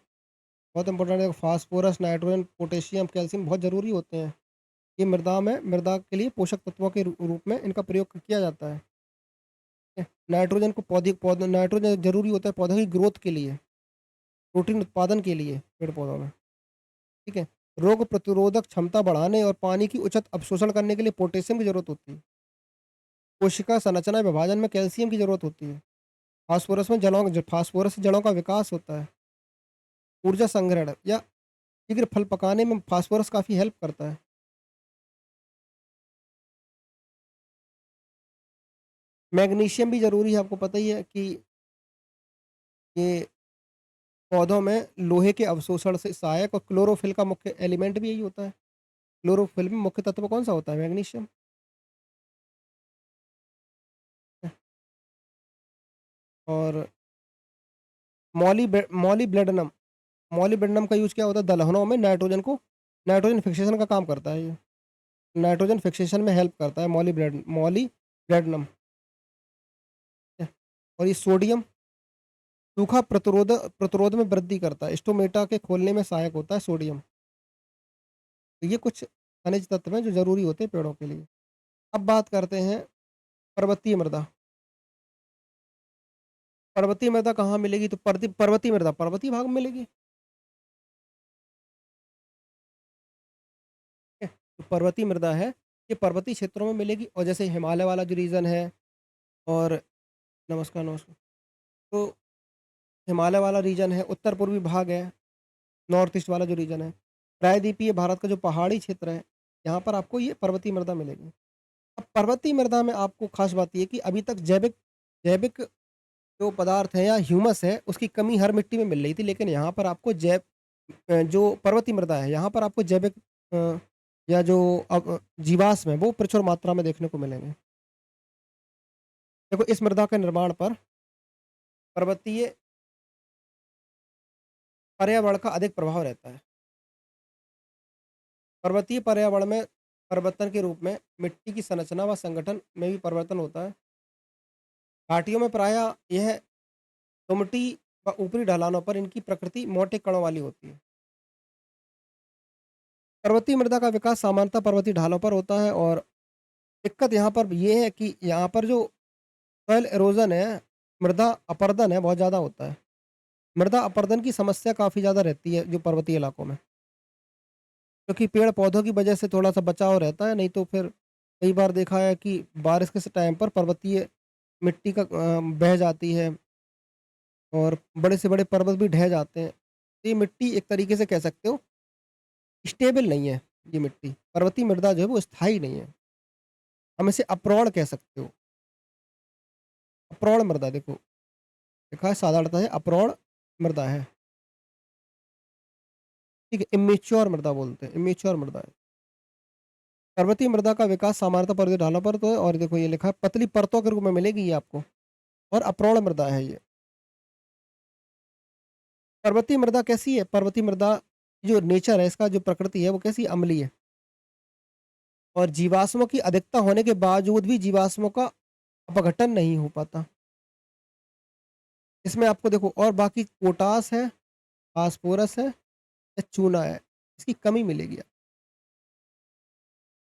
बहुत इंपॉर्टेंट है फास्फोरस, नाइट्रोजन, पोटेशियम, कैल्शियम बहुत ज़रूरी होते हैं। ये मृदा के लिए पोषक तत्वों के रूप में इनका प्रयोग किया जाता है। ठीक है? नाइट्रोजन को पौधे पौधे नाइट्रोजन ज़रूरी होता है पौधे की ग्रोथ के लिए, प्रोटीन उत्पादन के लिए पेड़ पौधों में। ठीक है? रोग प्रतिरोधक क्षमता बढ़ाने और पानी की उचित अवशोषण करने के लिए पोटेशियम की ज़रूरत होती है। कोशिका संरचना विभाजन में कैल्शियम की ज़रूरत होती है। फास्फोरस से जड़ों का विकास होता है। ऊर्जा संग्रहण या शीघ्र फल पकाने में फास्फोरस काफ़ी हेल्प करता है। मैग्नीशियम भी ज़रूरी है, आपको पता ही है कि ये पौधों में लोहे के अवशोषण से सहायक और क्लोरोफिल का मुख्य एलिमेंट भी यही होता है। क्लोरोफिल में मुख्य तत्व कौन-सा होता है? मैग्नीशियम। और मॉलिब्डेनम मॉलिब्डेनम का यूज़ क्या होता है? दलहनों में नाइट्रोजन फिक्सेशन का काम करता है ये। नाइट्रोजन फिक्सेशन में हेल्प करता है मॉलिब्डेनम। और ये सोडियम सूखा प्रतिरोध में वृद्धि करता है। स्टोमेटा के खोलने में सहायक होता है सोडियम। तो ये कुछ खनिज तत्व हैं जो ज़रूरी होते हैं पेड़ों के लिए। अब बात करते हैं पर्वतीय मृदा। पर्वतीय मृदा कहाँ मिलेगी? तो पर्वतीय मृदा पर्वतीय भाग में मिलेगी। ठीक है? तो पर्वतीय मृदा है, ये पर्वतीय क्षेत्रों में मिलेगी और जैसे हिमालय वाला जो रीजन है और नमस्कार। तो हिमालय वाला रीजन है, उत्तर पूर्वी भाग है, नॉर्थ ईस्ट वाला जो रीजन है, प्रायद्वीपीय भारत का जो पहाड़ी क्षेत्र है, यहाँ पर आपको ये पर्वतीय मृदा मिलेगी। अब पर्वतीय मृदा में आपको खास बात ये है कि अभी तक जैविक जैविक जो पदार्थ है या ह्यूमस है, उसकी कमी हर मिट्टी में मिल रही थी, लेकिन यहाँ पर आपको जो पर्वतीय मृदा है, यहाँ पर आपको जैविक अ, या जो जीवाश्म है, वो प्रचुर मात्रा में देखने को मिलेंगे। देखो इस मृदा के निर्माण पर पर्वतीय पर्यावरण का अधिक प्रभाव रहता है। पर्वतीय पर्यावरण में परिवर्तन के रूप में मिट्टी की संरचना व संगठन में भी परिवर्तन होता है। घाटियों में प्रायः यह दोमटी व ऊपरी ढलानों पर इनकी प्रकृति मोटे कणों वाली होती है। पर्वतीय मृदा का विकास सामान्यतः पर्वतीय ढालों पर होता है और दिक्कत यहाँ पर ये है कि यहाँ पर जो सॉइल इरोज़न है, मृदा अपरदन है, बहुत ज़्यादा होता है। मृदा अपरदन की समस्या काफ़ी ज़्यादा रहती है जो पर्वतीय इलाकों में, क्योंकि पेड़-पौधों की वजह से थोड़ा-सा बचाव रहता है, नहीं तो फिर कई बार देखा है कि बारिश के टाइम पर पर्वतीय मिट्टी का बह जाती है और बड़े से बड़े पर्वत भी ढह जाते हैं। तो ये मिट्टी एक तरीके से कह सकते हो स्टेबल नहीं है, ये मिट्टी। पर्वतीय मृदा जो है वो स्थायी नहीं है। हम इसे अप्रोण कह सकते हो। अप्रोण मृदा देखो, लिखा है साधारणतः है अप्रोण मृदा है। ठीक है, इम्मैच्योर मृदा बोलते हैं, इम्मैच्योर मृदा है। पर्वतीय मृदा का विकास सामान्यतः पर्वतीय ढालों पर तो है और देखो ये लिखा है पतली परतों के रूप में मिलेगी ये आपको और अप्रोण मृदा है ये। पर्वतीय मृदा कैसी है? पर्वतीय मृदा जो नेचर है इसका जो प्रकृति है वो कैसी अम्लीय है और जीवाश्मों की अधिकता होने के बावजूद भी जीवाश्मों का अपघटन नहीं हो पाता। इसमें आपको देखो और बाकी पोटास है, फास्फोरस है या चूना है, इसकी कमी मिलेगी।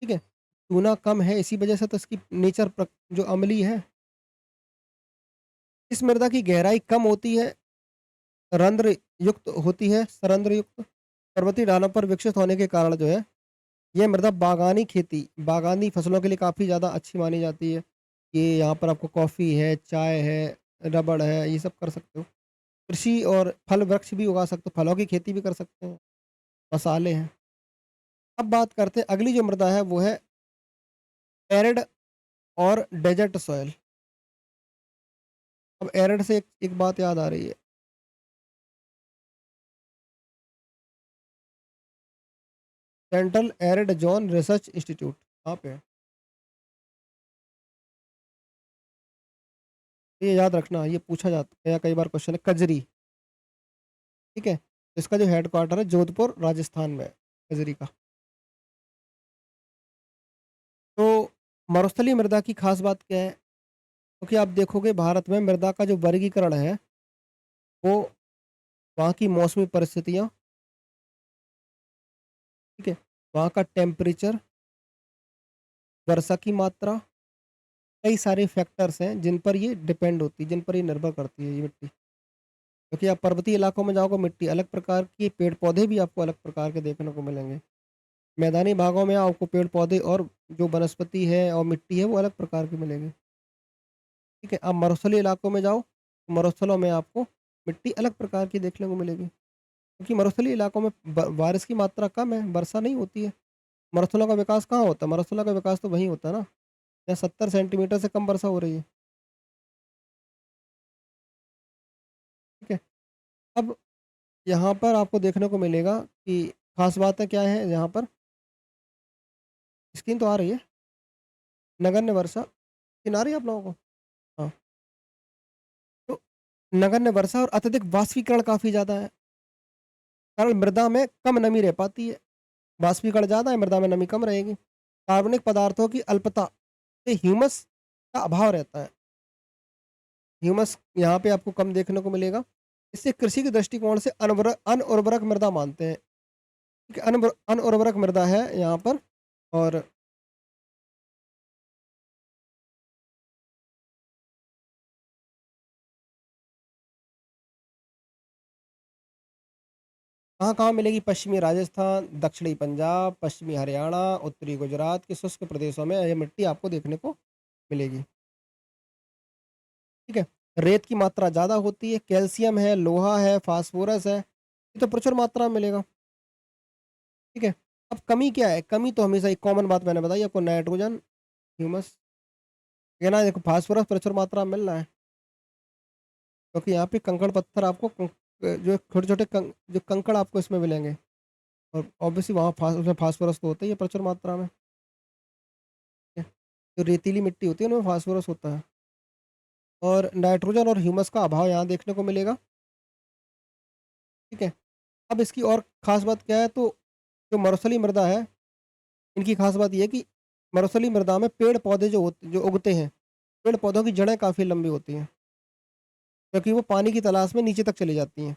ठीक है? चूना कम है इसी वजह से तो इसकी नेचर जो अम्लीय है। इस मृदा की गहराई कम होती है, रंध्र युक्त होती है, सरंध्र युक्त। पर्वतीय ढलानों पर विकसित होने के कारण जो है, ये मृदा बागानी फसलों के लिए काफ़ी ज़्यादा अच्छी मानी जाती है। ये यहाँ पर आपको कॉफ़ी है, चाय है, रबड़ है, ये सब कर सकते हो। कृषि और फल वृक्ष भी उगा सकते हो, फलों की खेती भी कर सकते हैं, मसाले हैं। अब बात करते हैं अगली जो मृदा है वो है एरिड और डेजर्ट सॉइल। अब एरिड से एक बात याद आ रही है। Central arid zone research institute कहाँ पे है? ये याद रखना, ये पूछा जाता है कई बार क्वेश्चन है कजरी, ठीक है? इसका जो हेडक्वार्टर है जोधपुर राजस्थान में है, कजरी का। तो मरुस्थलीय मृदा की खास बात क्या है? क्योंकि आप देखोगे भारत में मृदा का जो वर्गीकरण है वो वहाँ की मौसमी परिस्थितियाँ, ठीक है? वहाँ का टेम्परेचर, वर्षा की मात्रा, कई सारे फैक्टर्स हैं जिन पर ये डिपेंड होती है, जिन पर ये निर्भर करती है ये मिट्टी। क्योंकि आप पर्वतीय इलाकों में जाओगे मिट्टी अलग प्रकार की, पेड़ पौधे भी आपको अलग प्रकार के देखने को मिलेंगे। मैदानी भागों में आपको पेड़ पौधे और जो वनस्पति है और मिट्टी है वो अलग प्रकार की मिलेगी। ठीक है, आप मरुस्थलीय इलाकों में जाओ, तो मरुस्थलों में आपको मिट्टी अलग प्रकार की देखने को मिलेगी। क्योंकि मरुस्थलीय इलाकों में बारिश की मात्रा कम है, वर्षा नहीं होती है। मरुस्थलों का विकास कहाँ होता है? मरुस्थलों का विकास तो वहीं होता है ना, जहाँ 70 सेंटीमीटर से कम वर्षा हो रही है। ठीक है, अब यहाँ पर आपको देखने को मिलेगा कि खास बातें क्या है यहाँ पर। स्क्रीन तो आ रही है? नगण्य वर्षा, स्क्रीन आ रही है आप लोगों को? हाँ, तो नगण्य वर्षा और अत्यधिक वाष्पीकरण काफ़ी ज़्यादा है, कारण मृदा में कम नमी रह पाती है। वाष्पीकरण ज़्यादा है, मृदा में नमी कम रहेगी। कार्बनिक पदार्थों की अल्पता से ह्यूमस का अभाव रहता है। ह्यूमस यहाँ पे आपको कम देखने को मिलेगा। इससे कृषि के दृष्टिकोण से अनउर्वरक मृदा मानते हैं। ठीक है, अनउर्वरक मृदा है यहाँ पर और कहाँ-कहाँ मिलेगी? पश्चिमी राजस्थान, दक्षिणी पंजाब, पश्चिमी हरियाणा, उत्तरी गुजरात के शुष्क प्रदेशों में ये मिट्टी आपको देखने को मिलेगी। ठीक है? रेत की मात्रा ज़्यादा होती है, कैल्शियम है, लोहा है, फास्फोरस है, ये तो प्रचुर मात्रा में मिलेगा। ठीक है? अब कमी क्या है? कमी तो हमेशा एक कॉमन बात मैंने बताई आपको नाइट्रोजन, ह्यूमस, ये ना देखो फास्फोरस प्रचुर मात्रा में मिल रहा है, क्योंकि यहाँ पे कंकड़ पत्थर आपको जो छोटे-छोटे जो कंकड़ आपको इसमें मिलेंगे और ऑब्वियसली वहाँ उसमें फास्फोरस तो होता ही है प्रचुर मात्रा में। ठीक है? जो रेतीली मिट्टी होती है उनमें फास्फोरस होता है और नाइट्रोजन और ह्यूमस का अभाव यहाँ देखने को मिलेगा। ठीक है? अब इसकी और ख़ास बात क्या है तो जो मरुस्थलीय मृदा है इनकी खास बात ये है कि मरुस्थलीय मृदा में पेड़-पौधे जो उगते हैं, पेड़-पौधों की जड़ें काफ़ी लंबी होती हैं, क्योंकि वो पानी की तलाश में नीचे तक चली जाती हैं।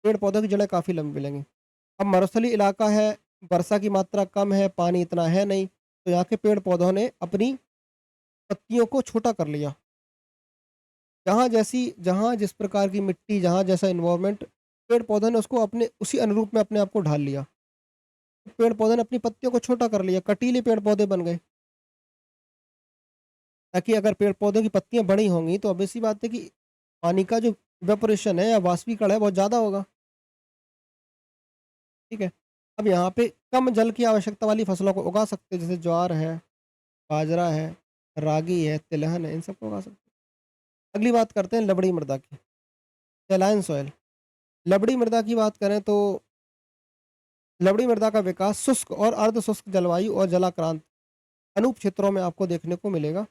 पेड़-पौधों की जड़ें काफ़ी लंबी मिलेंगी। अब मरुस्थलीय इलाका है, वर्षा की मात्रा कम है, पानी इतना है नहीं, तो यहाँ के पेड़-पौधों ने अपनी पत्तियों को छोटा कर लिया। जहाँ जिस प्रकार की मिट्टी, जहाँ जैसा एनवायरनमेंट, पेड़-पौधों ने उसको अपने उसी अनुरूप में अपने आप को ढाल लिया। पेड़-पौधे ने अपनी पत्तियों को छोटा कर लिया, कटीले पेड़-पौधे बन गए। ताकि अगर पेड़-पौधों की पत्तियाँ बड़ी होंगी तो ऑब्वियस सी बात है कि पानी का जो इवेपोरेशन है या वाष्पीकरण है बहुत ज़्यादा होगा, ठीक है? अब यहाँ पे कम जल की आवश्यकता वाली फसलों को उगा सकते हैं, जैसे ज्वार है, बाजरा है, रागी है, तिलहन है, इन सबको उगा सकते हैं। अगली बात करते हैं लवणीय मृदा की, सैलाइन सॉइल। लवणीय मृदा की बात करें तो लवणीय मृदा का विकास शुष्क और अर्ध शुष्क जलवायु और जलाक्रांत अनूप क्षेत्रों में आपको देखने को मिलेगा।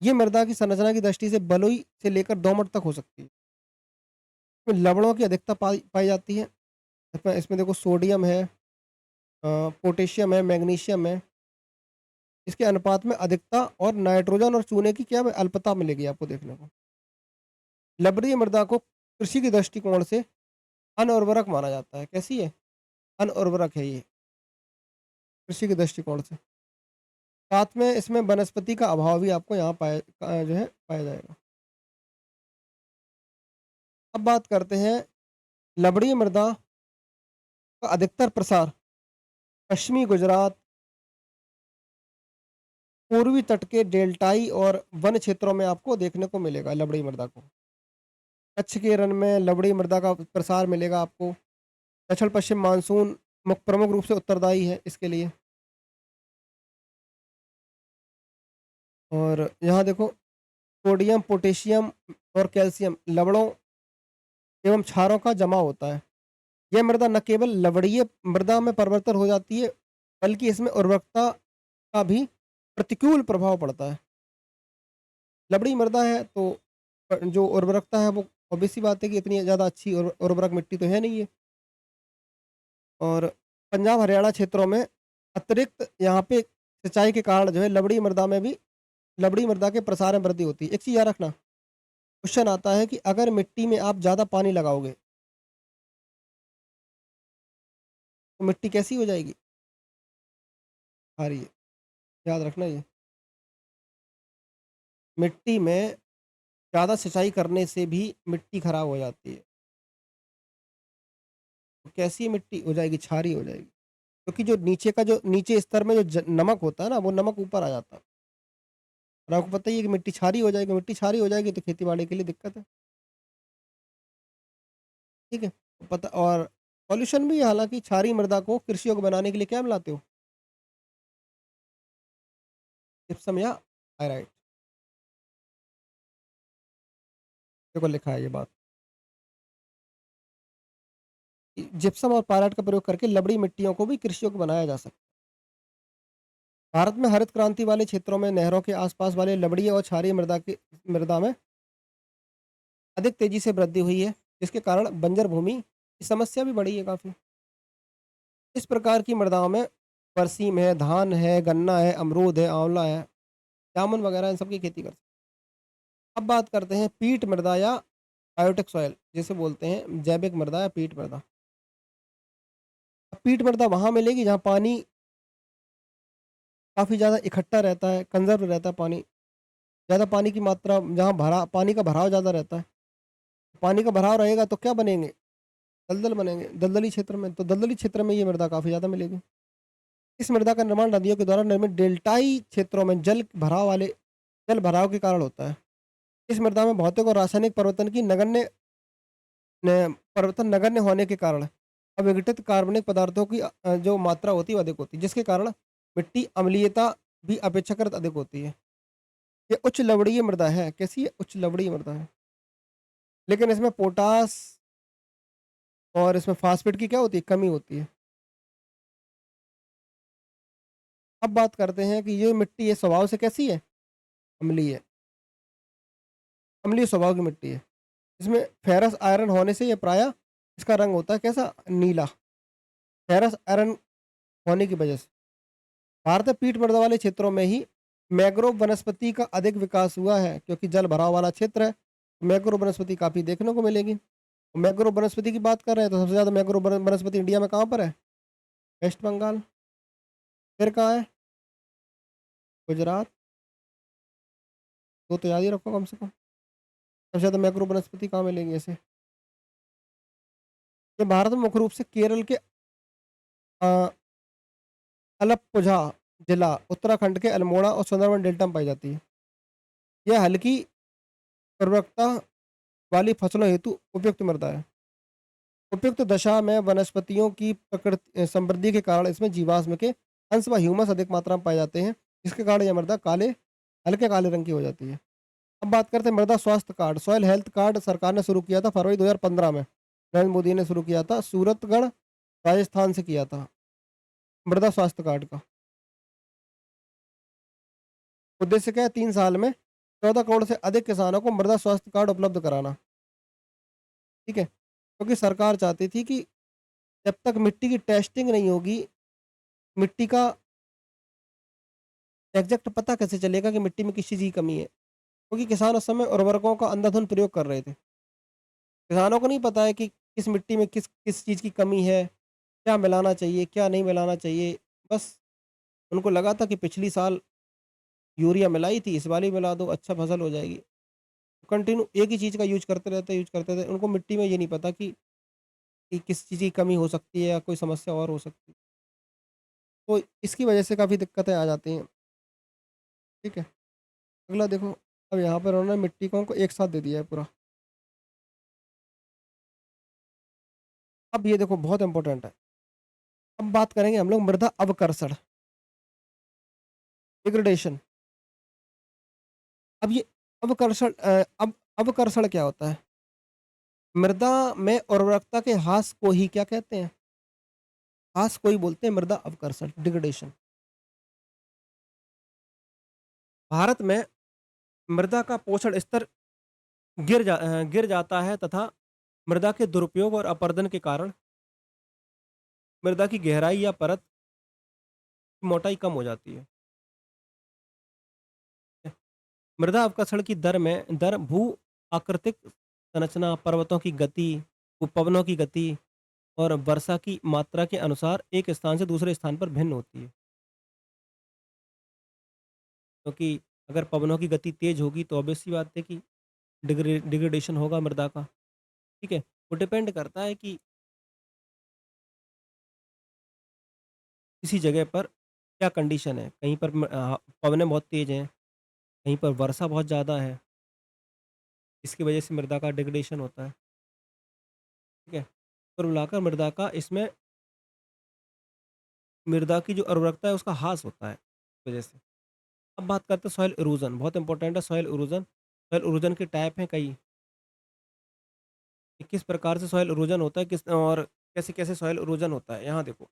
ये मृदा की संरचना की दृष्टि से बलुई से लेकर दोमट तक हो सकती है। इसमें लवणों की अधिकता पाई पाई जाती है। इसमें इसमें देखो सोडियम है, पोटेशियम है, मैग्नीशियम है। इसके अनुपात में अधिकता और नाइट्रोजन और चूने की क्या अल्पता मिलेगी आपको देखने को। लवणीय मृदा को कृषि के दृष्टिकोण से अनउर्वरक माना जाता है। कैसी है? अनउर्वरक है ये कृषि के दृष्टिकोण से। साथ में इसमें वनस्पति का अभाव भी आपको यहाँ जो है पाया जाएगा। अब बात करते हैं लवणीय मृदा का अधिकतर प्रसार पश्चिमी गुजरात, पूर्वी तट के डेल्टाई और वन क्षेत्रों में आपको देखने को मिलेगा लवणीय मृदा को। कच्छ के रण में लवणीय मृदा का प्रसार मिलेगा आपको। दक्षिण पश्चिम मानसून प्रमुख रूप से उत्तरदायी है इसके लिए। और यहाँ देखो सोडियम, पोटेशियम और कैल्शियम लवणों एवं क्षारों का जमा होता है। यह मृदा न केवल लवणीय मृदा में परिवर्तन हो जाती है, बल्कि इसमें उर्वरकता का भी प्रतिकूल प्रभाव पड़ता है। लवणीय मृदा है तो जो उर्वरकता है वो ऑब्वियस सी बात है कि इतनी ज़्यादा अच्छी उर्वरक मिट्टी तो है नहीं है। और पंजाब हरियाणा क्षेत्रों में अतिरिक्त यहाँ पे सिंचाई के कारण जो है लवणीय मृदा के प्रसार में वृद्धि होती है। एक चीज़ याद रखना, क्वेश्चन आता है कि अगर मिट्टी में आप ज़्यादा पानी लगाओगे तो मिट्टी कैसी हो जाएगी? क्षारीय। याद रखना ये। मिट्टी में ज़्यादा सिंचाई करने से भी मिट्टी खराब हो जाती है। तो कैसी मिट्टी हो जाएगी? क्षारीय हो जाएगी। क्योंकि जो नीचे स्तर में जो नमक होता है ना, वो नमक ऊपर आ जाता है। और आपको पता ही है कि मिट्टी क्षारीय हो जाएगी तो खेती बाड़ी के लिए दिक्कत है। ठीक है? तो पता और सॉल्यूशन भी है, हालांकि क्षारीय मृदा को कृषि योग्य बनाने के लिए क्या मिलाते हो? जिप्सम या पायराइट। देखो लिखा है ये बात कि जिप्सम और पायराइट का प्रयोग करके लवणीय मिट्टियों को भी कृषि योग्य बनाया जा सकता है। भारत में हरित क्रांति वाले क्षेत्रों में नहरों के आसपास वाले लवणीय और क्षारीय मृदा में अधिक तेजी से वृद्धि हुई है, जिसके कारण बंजर भूमि की समस्या भी बढ़ी है काफ़ी। इस प्रकार की मृदाओं में बरसीम है, धान है, गन्ना है, अमरूद है, आंवला है, जामुन वगैरह इन सब की खेती कर सकते हैं। अब बात करते हैं पीट मृदा या बायोटिक सॉइल जिसे बोलते हैं जैविक मृदा या पीट मृदा। अब पीट मृदा वहाँ मिलेगी जहाँ पानी काफ़ी ज़्यादा इकट्ठा रहता है, कंज़र्व रहता है पानी। ज़्यादा पानी की मात्रा जहाँ भरा पानी का भराव ज़्यादा रहता है। पानी का भराव रहेगा तो क्या बनेंगे? दलदल बनेंगे, दलदली क्षेत्र में। तो दलदली क्षेत्र में ये मृदा काफ़ी ज़्यादा मिलेगी। इस मृदा का निर्माण नदियों के द्वारा निर्मित डेल्टाई क्षेत्रों में जल भराव के कारण होता है। इस मृदा में भौतिक और रासायनिक परिवर्तन नगण्य होने के कारण अविघटित कार्बनिक पदार्थों की जो मात्रा होती है वो अधिक होती है, जिसके कारण मिट्टी अम्लीयता भी अपेक्षाकृत अधिक होती है। ये उच्च लवणीय मृदा है। कैसी है? उच्च लवणीय मृदा है। लेकिन इसमें पोटास और इसमें फास्फेट की क्या होती है? कमी होती है। अब बात करते हैं कि ये मिट्टी है स्वभाव से कैसी है? अम्लीय। अम्लीय स्वभाव की मिट्टी है। इसमें फेरस आयरन होने से ये प्रायः इसका रंग होता है कैसा? नीला। फेरस आयरन होने की वजह से। भारत में पीठ मृदा वाले क्षेत्रों में ही मैंग्रोव वनस्पति का अधिक विकास हुआ है, क्योंकि जल भराव वाला क्षेत्र है। मैंग्रोव वनस्पति काफ़ी देखने को मिलेगी। मैंग्रोव वनस्पति की बात कर रहे हैं तो सबसे ज़्यादा मैंग्रोव वनस्पति इंडिया में कहाँ पर है? वेस्ट बंगाल। फिर कहाँ है? गुजरात। वो तो याद ही रखो कम से कम। सबसे ज़्यादा मैंग्रोव वनस्पति कहाँ मिलेंगी ऐसे? ये भारत में मुख्य रूप से केरल के अ, अलप्पुझा जिला, उत्तराखंड के अल्मोड़ा और सुंदरबन डेल्टा में पाई जाती है। यह हल्की उर्वरकता वाली फसलों हेतु उपयुक्त मृदा है। उपयुक्त दशा में वनस्पतियों की समृद्धि के कारण इसमें जीवाश्म के अंश व ह्यूमस अधिक मात्रा में पाए जाते हैं, जिसके कारण यह मृदा हल्के काले रंग की हो जाती है। अब बात करते हैं मृदा स्वास्थ्य कार्ड। सॉइल हेल्थ कार्ड सरकार ने शुरू किया था फरवरी 2015 में। नरेंद्र मोदी ने शुरू किया था, सूरतगढ़ राजस्थान से किया था मृदा स्वास्थ्य कार्ड का। उद्देश्य क्या है? 3 साल में 14 करोड़ से अधिक किसानों को मृदा स्वास्थ्य कार्ड उपलब्ध कराना। ठीक है, क्योंकि सरकार चाहती थी कि जब तक मिट्टी की टेस्टिंग नहीं होगी, मिट्टी का एग्जैक्ट पता कैसे चलेगा कि मिट्टी में किस चीज़ की कमी है? क्योंकि किसान उस समय उर्वरकों का अंधाधुंध प्रयोग कर रहे थे। किसानों को नहीं पता है कि किस मिट्टी में किस किस चीज़ की कमी है, क्या मिलाना चाहिए, क्या नहीं मिलाना चाहिए। बस उनको लगा था कि पिछली साल यूरिया मिलाई थी, इस बार भी मिला दो, अच्छा फसल हो जाएगी। कंटिन्यू एक ही चीज़ का यूज़ करते थे। उनको मिट्टी में ये नहीं पता कि किस चीज़ की कमी हो सकती है या कोई समस्या और हो सकती है। तो इसकी वजह से काफ़ी दिक्कतें आ जाती हैं। ठीक है? अगला देखो, अब यहाँ पर उन्होंने मिट्टी को एक साथ दे दिया है पूरा। अब ये देखो बहुत इम्पोर्टेंट है। अब बात करेंगे हम लोग मृदा अवकर्षण, डिग्रेडेशन। अब ये अब अवकर्षण क्या होता है? मृदा में उर्वरकता के ह्रास को ही क्या कहते हैं? ह्रास को ही बोलते हैं मृदा अवकर्षण, डिग्रेडेशन। भारत में मृदा का पोषण स्तर गिर जाता है तथा मृदा के दुरुपयोग और अपरदन के कारण मृदा की गहराई या परत की मोटाई कम हो जाती है। मृदा अवकर्षण की दर भू आकृतिक संरचना, पर्वतों की गति, उपवनों की गति और वर्षा की मात्रा के अनुसार एक स्थान से दूसरे स्थान पर भिन्न होती है। क्योंकि अगर पवनों की गति तेज होगी तो ऑब्वियस सी बात है कि डिग्रेडेशन होगा मृदा का। ठीक है? वो डिपेंड करता है कि किसी जगह पर क्या कंडीशन है। कहीं पर पवनें बहुत तेज हैं, कहीं पर वर्षा बहुत ज़्यादा है, इसकी वजह से मृदा का डिग्रेडेशन होता है। ठीक है? कुल मिलाकर मृदा का इसमें मृदा की जो उर्वरकता है उसका ह्रास होता है इस वजह से। अब बात करते हैं सॉइल इरोज़न, बहुत इंपॉर्टेंट है सॉइल इरोज़न। सॉइल इरोज़न के टाइप हैं कई, कि किस प्रकार से सॉइल इरोज़न होता है किस और कैसे-कैसे सॉइल इरोज़न होता है। यहाँ देखो,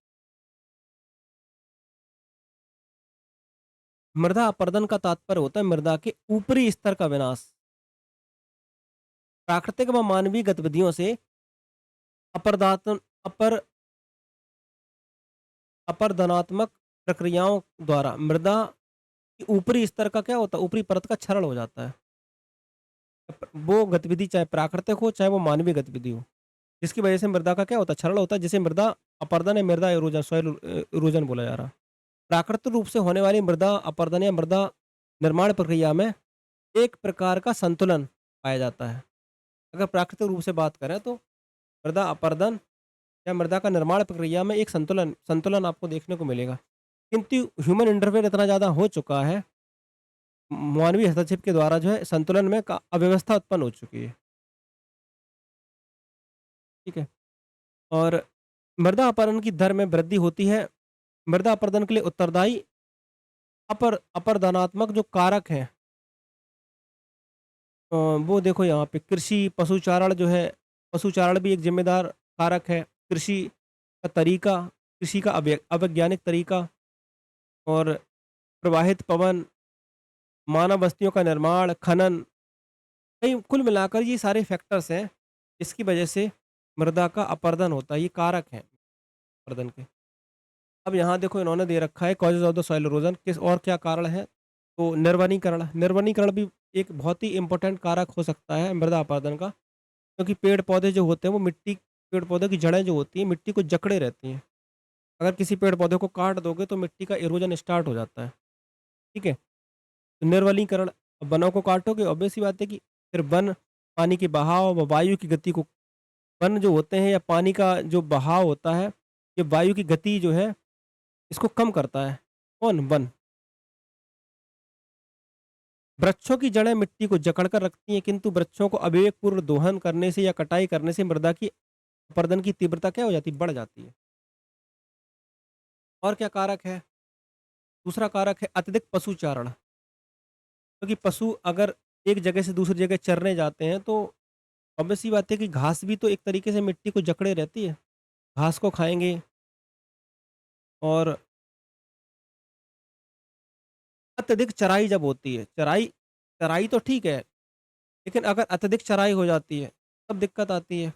मृदा अपरदन का तात्पर्य होता है मृदा के ऊपरी स्तर का विनाश। प्राकृतिक व मानवीय गतिविधियों से अपरदातन अपर अपरदनात्मक प्रक्रियाओं द्वारा मृदा के ऊपरी स्तर का क्या होता है, ऊपरी परत का क्षरण हो जाता है। वो गतिविधि चाहे प्राकृतिक हो, चाहे वो मानवीय गतिविधि हो। जिसकी वजह से मृदा का क्या होता है, क्षरण होता है, जिसे मृदा अपरदन या मृदा इरोजन, सॉइल इरोजन बोला जा रहा है। प्राकृतिक रूप से होने वाली मृदा अपरदन या मृदा निर्माण प्रक्रिया में एक प्रकार का संतुलन पाया जाता है। अगर प्राकृतिक रूप से बात करें तो मृदा अपरदन या मृदा का निर्माण प्रक्रिया में एक संतुलन संतुलन आपको देखने को मिलेगा। किंतु ह्यूमन इंटरफेयर इतना ज़्यादा हो चुका है, मानवीय हस्तक्षेप के द्वारा जो है संतुलन में अव्यवस्था उत्पन्न हो चुकी है। ठीक है? और मृदा अपरदन की दर में वृद्धि होती है। मृदा अपरदन के लिए उत्तरदायी अपरदनात्मक जो कारक हैं, वो देखो यहाँ पे कृषि, पशुचारण जो है, पशुचारण भी एक ज़िम्मेदार कारक है। का तरीका कृषि का अवैज्ञानिक तरीका और प्रवाहित पवन, मानव बस्तियों का निर्माण, खनन, कई कुल मिलाकर ये सारे फैक्टर्स हैं, जिसकी वजह से मृदा का अपरदन होता है। ये कारक हैं अपरदन के। अब यहाँ देखो इन्होंने दे रखा है causes of the soil erosion किस और क्या कारण है, तो निर्वनीकरण निर्वनीकरण भी एक बहुत ही इम्पोर्टेंट कारक हो सकता है मृदा अपरदन का, क्योंकि पेड़-पौधे जो होते हैं वो मिट्टी पेड़-पौधों की जड़ें जो होती हैं मिट्टी को जकड़े रहती हैं। अगर किसी पेड़-पौधे को काट दोगे तो मिट्टी का इरोज़न स्टार्ट हो जाता है, ठीक है? तो निर्वलीकरण, वनों को काटोगे ऑब्वियस सी बात है कि फिर वन पानी के बहाव व वायु की गति को वन जो होते हैं या पानी का जो बहाव होता है, ये वायु की गति जो है इसको कम करता है। कौन? वन। वृक्षों की जड़ें मिट्टी को जकड़ कर रखती हैं, किंतु वृक्षों को अविवेकपूर्ण दोहन करने से या कटाई करने से मृदा की अपरदन की तीव्रता क्या हो जाती है? बढ़ जाती है। और क्या कारक है? दूसरा कारक है अत्यधिक पशुचारण। क्योंकि पशु अगर एक जगह से दूसरी जगह चरने जाते हैं तो ऑब्वियस सी बात है कि घास भी तो एक तरीके से मिट्टी को जकड़े रहती है। घास को खाएँगे और अत्यधिक चराई जब होती है, चराई चराई तो ठीक है, लेकिन अगर अत्यधिक चराई हो जाती है, तब दिक्कत आती है।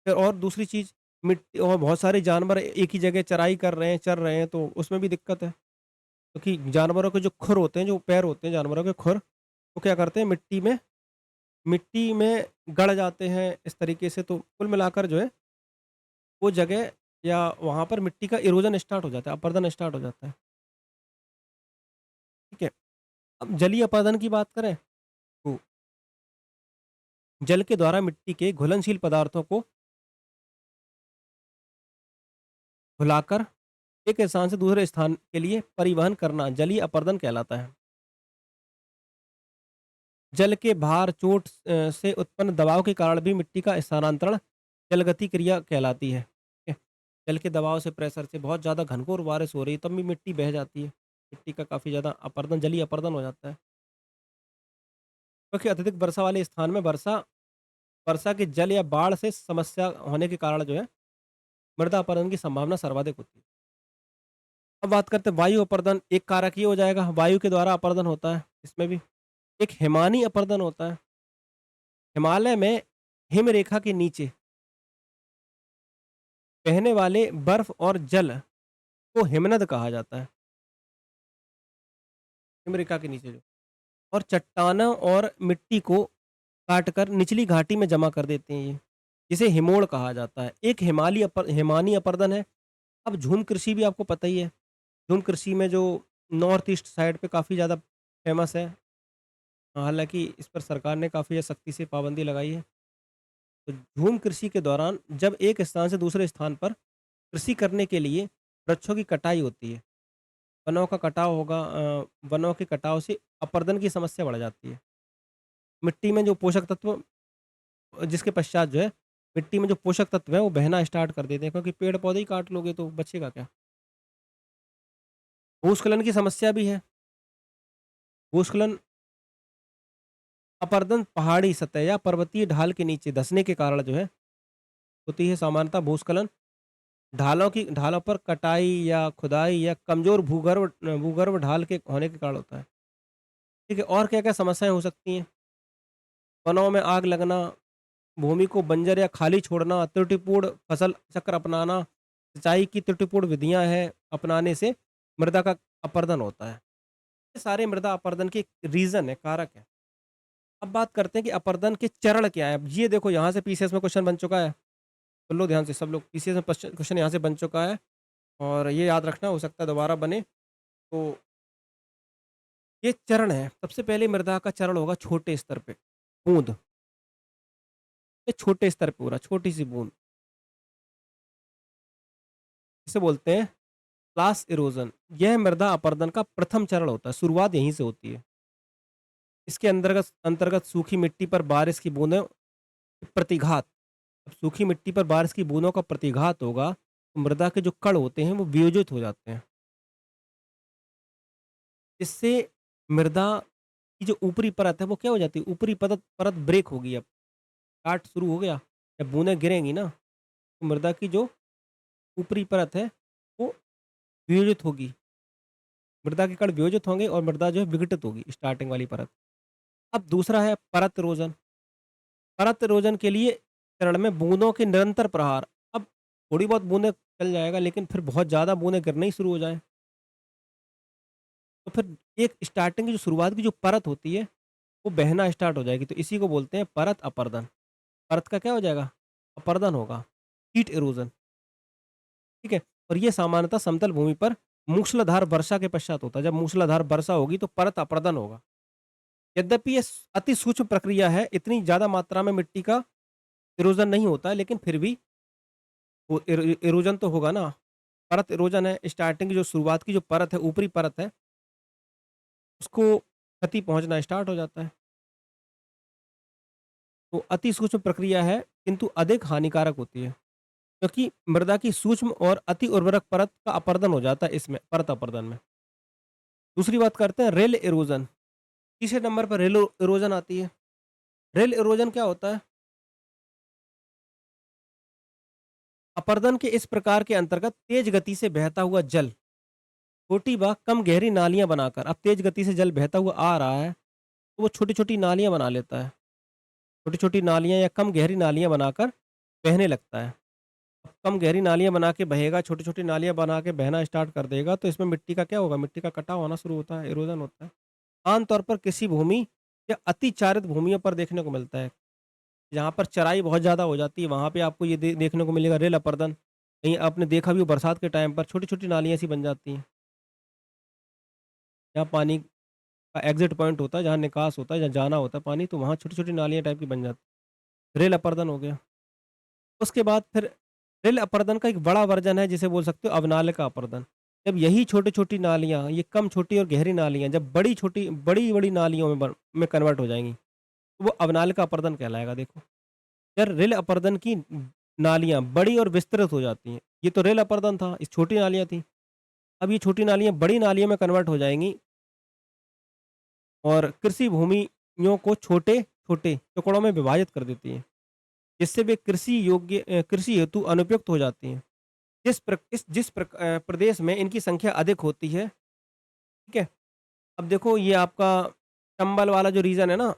फिर और दूसरी चीज़ मिट्टी और बहुत सारे जानवर एक ही जगह चराई कर रहे हैं, चर रहे हैं तो उसमें भी दिक्कत है। क्योंकि जानवरों के जो खुर होते हैं, जो पैर होते हैं जानवरों के खुर, वो क्या करते हैं मिट्टी में गड़ जाते हैं इस तरीके से, तो कुल मिलाकर जो है वो जगह या वहाँ पर मिट्टी का इरोजन स्टार्ट हो जाता है, अपरदन स्टार्ट हो जाता है। ठीक है? अब जलीय अपरदन की बात करें तो जल के द्वारा मिट्टी के घुलनशील पदार्थों को घुलाकर एक स्थान से दूसरे स्थान के लिए परिवहन करना जलीय अपरदन कहलाता है। जल के भार चोट से उत्पन्न दबाव के कारण भी मिट्टी का स्थानांतरण जलगति क्रिया कहलाती है। ठीक है? जल के दबाव से प्रेशर से बहुत ज़्यादा घनघोर बारिश हो रही है तब भी मिट्टी बह जाती है। मिट्टी का काफ़ी ज़्यादा अपरदन जलीय अपरदन हो जाता है। क्योंकि अत्यधिक वर्षा वाले स्थान में वर्षा वर्षा के जल या बाढ़ से समस्या होने के कारण जो है मृदा अपरदन की संभावना सर्वाधिक होती है। अब बात करते हैं वायु अपरदन, एक कारक ये हो जाएगा वायु के द्वारा अपरदन होता है इसमें भी। एक हिमानी अपरदन होता है। हिमालय में हिम रेखा के नीचे बहने वाले बर्फ और जल को हिमनद कहा जाता है। हिम रेखा के नीचे जो और चट्टानों और मिट्टी को काटकर निचली घाटी में जमा कर देते हैं ये, जिसे हिमोड़ कहा जाता है। एक हिमानी अपरदन है। अब झूम कृषि भी आपको पता ही है। झूम कृषि में जो नॉर्थ ईस्ट साइड पे काफ़ी ज़्यादा फेमस है। हालाँकि इस पर सरकार ने काफ़ी सख्ती से पाबंदी लगाई है। तो झूम कृषि के दौरान जब एक स्थान से दूसरे स्थान पर कृषि करने के लिए वृक्षों की कटाई होती है, वनों का कटाव होगा वनों के कटाव से अपरदन की समस्या बढ़ जाती है। मिट्टी में जो पोषक तत्व जिसके पश्चात जो है, मिट्टी में जो पोषक तत्व है वो बहना स्टार्ट कर देते हैं क्योंकि पेड़-पौधे ही काट लोगे तो बचेगा क्या? भूस्खलन की समस्या भी है। भूस्खलन अपरदन पहाड़ी सतह या पर्वतीय ढाल के नीचे धँसने के कारण जो है होती है सामान्यतः भूस्खलन। ढालों पर कटाई या खुदाई या कमज़ोर भूगर्भ ढाल के होने के कारण होता है। ठीक है, और क्या-क्या समस्याएँ हो सकती हैं? वनों में आग लगना, भूमि को बंजर या खाली छोड़ना, त्रुटिपूर्ण फसल चक्र अपनाना, सिंचाई की त्रुटिपूर्ण विधियाँ हैं अपनाने से मृदा का अपरदन होता है। ये सारे मृदा अपरदन के रीज़न है, कारक हैं। अब बात करते हैं कि अपरदन के चरण क्या हैं? अब ये देखो यहाँ से पीसीएस में क्वेश्चन बन चुका है। सुन लो ध्यान से सब लोग, पीसीएस में क्वेश्चन यहाँ से बन चुका है और ये याद रखना हो सकता है दोबारा बने। तो ये चरण है, सबसे पहले मृदा का चरण होगा छोटे स्तर पे, बूँद, ये छोटे स्तर पे हो रहा है, छोटी-सी बूँद, इसे बोलते हैं फ्लास इरोज़न। यह मृदा अपरदन का प्रथम चरण होता है, शुरुआत यहीं से होती है। इसके अंतर्गत अंतर्गत सूखी मिट्टी पर बारिश की बूँदें प्रतिघात, अब सूखी मिट्टी पर बारिश की बूँदों का प्रतिघात होगा, तो मृदा के जो कण होते हैं वो वियोजित हो जाते हैं। इससे मृदा की जो ऊपरी परत है वो क्या हो जाती है, ऊपरी परत परत ब्रेक होगी अब, काट शुरू हो गया, जब बूँदें गिरेंगी ना, तो मृदा की जो ऊपरी परत है वो वियोजित होगी। मृदा के कण वियोजित होंगे और मृदा जो है विघटित होगी, स्टार्टिंग वाली परत। अब दूसरा है परत एरोजन। परत एरोजन के लिए चरण में बूंदों के निरंतर प्रहार, अब थोड़ी बहुत बूंदें चल जाएगा, लेकिन फिर बहुत ज़्यादा बूँदें गिरना ही शुरू हो जाएँ, तो फिर एक स्टार्टिंग की जो शुरुआत की जो परत होती है, वो बहना स्टार्ट हो जाएगी। तो इसी को बोलते हैं परत अपर्दन। परत का क्या हो जाएगा? अपर्दन होगा, हीट इरोज़न, ठीक है? और ये सामान्यतः समतल भूमि पर मूसलाधार वर्षा के पश्चात होता है। जब मूसलाधार वर्षा होगी तो परत अपर्दन होगा। यद्यपि ये अति सूक्ष्म प्रक्रिया है, इतनी ज़्यादा मात्रा में मिट्टी का इरोज़न नहीं होता है, लेकिन फिर भी वो इरोज़न तो होगा ना। परत इरोज़न है, स्टार्टिंग की जो शुरुआत की जो परत है, ऊपरी परत है, उसको क्षति पहुँचना स्टार्ट हो जाता है। तो अति सूक्ष्म प्रक्रिया है, किंतु अधिक हानिकारक होती है, क्योंकि मृदा की सूक्ष्म और अति उर्वरक परत का अपरदन हो जाता है इसमें, परत अपरदन में। दूसरी बात करते हैं रेल इरोज़न। तीसरे नंबर पर रेल इरोज़न आती है। रेल इरोज़न क्या होता है? अपरदन के इस प्रकार के अंतर्गत तेज गति से बहता हुआ जल छोटी व कम गहरी नालियाँ बनाकर, अब तेज गति से जल बहता हुआ आ रहा है, तो वो छोटी-छोटी नालियाँ बना लेता है। छोटी-छोटी नालियाँ या कम गहरी नालियाँ बनाकर बहने लगता है। अब कम गहरी नालियाँ बना के बहेगा, छोटी-छोटी नालियाँ बना के बहना स्टार्ट कर देगा, तो इसमें मिट्टी का क्या होगा? मिट्टी का कटाव होना शुरू होता है, इरोज़न होता है। आम तौर पर कृषि भूमि या अति चारित भूमियों पर देखने को मिलता है। जहाँ पर चराई बहुत ज़्यादा हो जाती है, वहाँ पे आपको ये देखने को मिलेगा रेल अपरदन। कहीं आपने देखा भी हो बरसात के टाइम पर छोटी-छोटी नालियाँ ऐसी बन जाती हैं। जहाँ पानी का एग्ज़िट पॉइंट होता है, जहाँ निकास होता है, जहाँ जाना होता है पानी, तो वहाँ छोटी-छोटी नालियाँ टाइप की बन जाती हैं। रेल अपरदन हो गया। उसके बाद फिर रेल अपरदन का एक बड़ा वर्ज़न है जिसे बोल सकते हो अवनालिका अपरदन। जब यही छोटी-छोटी नालियाँ, ये कम छोटी और गहरी नालियाँ जब बड़ी-बड़ी नालियों में कन्वर्ट हो जाएँगी, तो वो अवनालिका अपरदन कहलाएगा देखो। यार रेल अपरदन की नालियाँ बड़ी और विस्तृत हो जाती हैं। ये तो रेल अपरदन था, ये छोटी नालियाँ थी। अब ये छोटी नालियाँ बड़ी नालियों में कन्वर्ट हो जाएँगी और कृषि भूमियों को छोटे-छोटे टुकड़ों में विभाजित कर देती हैं, जिससे वे कृषि हेतु अनुपयुक्त हो जाती हैं। प्रदेश में इनकी संख्या अधिक होती है, ठीक है? अब देखो ये आपका चंबल वाला जो रीजन है ना,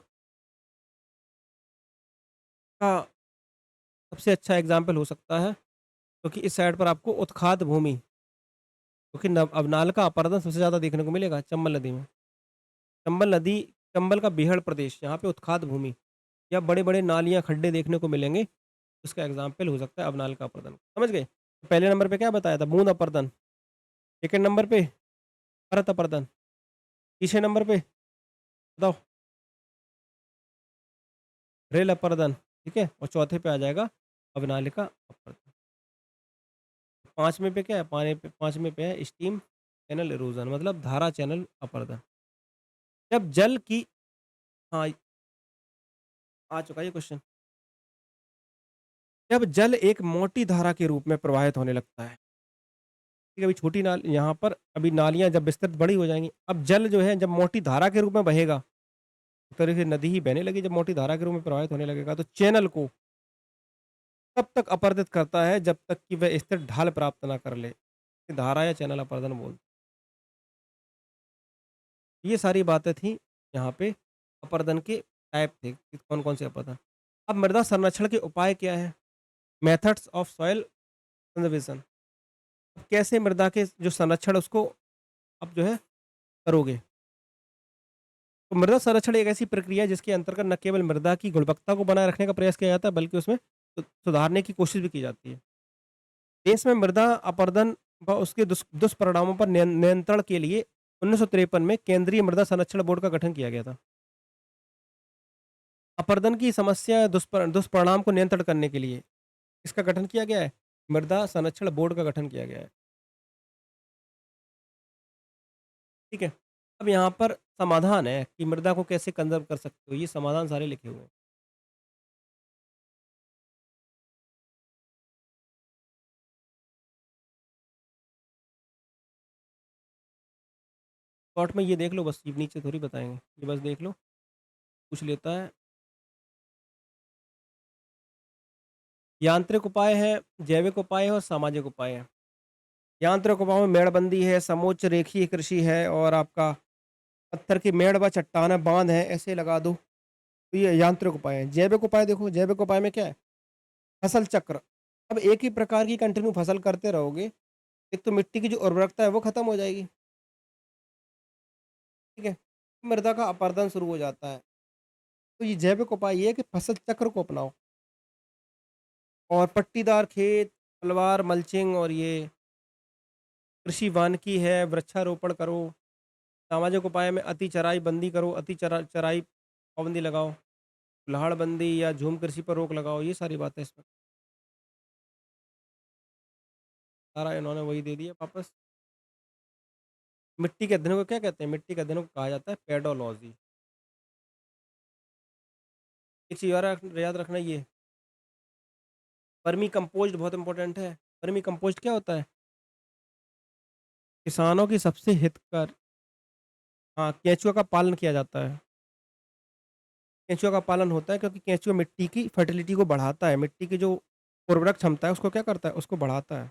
का सबसे अच्छा एग्ज़ाम्पल हो सकता है, क्योंकि इस साइड पर आपको उत्खात भूमि, क्योंकि अब नाल का अपरदन सबसे ज़्यादा देखने को मिलेगा चंबल नदी में। चंबल नदी, चंबल का बीहड़ प्रदेश, यहाँ पे उत्खात भूमि या बड़े-बड़े नालियाँ, खड्डे देखने को मिलेंगे। उसका एग्ज़ाम्पल हो सकता है अवनाल का अपर्दन। समझ गए? पहले नंबर पे क्या बताया था? बूंद अपर्दन। सेकंड नंबर पे परत अपर्दन। तीसरे नंबर पे बताओ रेल अपर्दन, ठीक है? और चौथे पे आ जाएगा अवनालिका अपर्दन। 5वें पे क्या है? 5वें पे है स्टीम चैनल इरोज़न, मतलब धारा चैनल अपरदन। जब जल की हाँ, आ चुका है ये क्वेश्चन। जब जल एक मोटी धारा के रूप में प्रवाहित होने लगता है, ठीक है? अभी छोटी नाल यहाँ पर अभी नालियाँ जब विस्तृत बड़ी हो जाएँगी, अब जल जो है जब मोटी धारा के रूप में बहेगा, एक तरह से नदी ही बहने लगी, जब मोटी धारा के रूप में प्रवाहित होने लगेगा, तो चैनल को तब तक अपरदित करता है जब तक कि वह स्थिर ढाल प्राप्त ना कर ले। धारा या चैनल अपरदन बोलते हैं। ये सारी बातें थी यहाँ पे, अपरदन के टाइप थे कि कौन-कौन से अपरदन। अब मृदा संरक्षण के उपाय क्या हैं? मेथड्स ऑफ सॉइल कंज़र्वेशन, कैसे मृदा के जो संरक्षण उसको आप जो है करोगे? तो मृदा संरक्षण एक ऐसी प्रक्रिया है जिसके अंतर्गत न केवल मृदा की गुणवत्ता को बनाए रखने का प्रयास किया जाता है, बल्कि उसमें सुधारने की कोशिश भी की जाती है। देश में मृदा अपरदन व उसके दुष्परिणामों पर नियंत्रण के लिए 1953 में केंद्रीय मृदा संरक्षण बोर्ड का गठन किया गया था। अपरदन की समस्या दुष्परिणाम को नियंत्रण करने के लिए इसका गठन किया गया है। मृदा संरक्षण बोर्ड का गठन किया गया है। ठीक है? अब यहाँ पर समाधान है कि मृदा को कैसे कंज़र्व कर सकते हो, ये समाधान सारे लिखे हुए हैं। शॉर्ट में ये देख लो बस, ये नीचे थोड़ी बताएँगे। ये बस देख लो, पूछ लेता है। यांत्रिक उपाय है, जैविक उपाय है और सामाजिक उपाय है। यांत्रिक उपायों में मेड़बंदी है, समोच्च रेखीय कृषि है और आपका पत्थर की मेड़ व चट्टान है, बाँध है, ऐसे लगा दो। तो ये यांत्रिक उपाय है। जैविक उपाय देखो, जैविक उपाय में क्या है? फसल चक्र। अब एक ही प्रकार की कंटिन्यू फसल करते रहोगे, एक तो मिट्टी की जो उर्वरकता है वो खत्म हो जाएगी, ठीक है? मृदा का अपरदन शुरू हो जाता है। तो ये जैविक उपाय ये है कि फसल चक्र को अपनाओ और पट्टीदार खेत, पलवार, मल्चिंग और ये कृषि वानिकी है, वृक्षारोपण करो, सामाजिक उपाय में अति चराई बंदी करो, चराई पाबंदी लगाओ, कुल्हाड़ बंदी या झूम कृषि पर रोक लगाओ, ये सारी बातें इसमें सारा इन्होंने वही दे दिया वापस। मिट्टी के अध्ययन को क्या कहते हैं? मिट्टी के अध्ययन को कहा जाता है पेडोलॉजी। एक चीज़ और याद रखना ये, वर्मी कंपोस्ट बहुत इंपॉर्टेंट है। वर्मी कंपोस्ट क्या होता है? किसानों की सबसे हितकर हाँ, केंचुआ का पालन किया जाता है। केंचुआ का पालन होता है क्योंकि केंचुआ मिट्टी की फर्टिलिटी को बढ़ाता है, मिट्टी की जो उर्वरक क्षमता है उसको क्या करता है? उसको बढ़ाता है।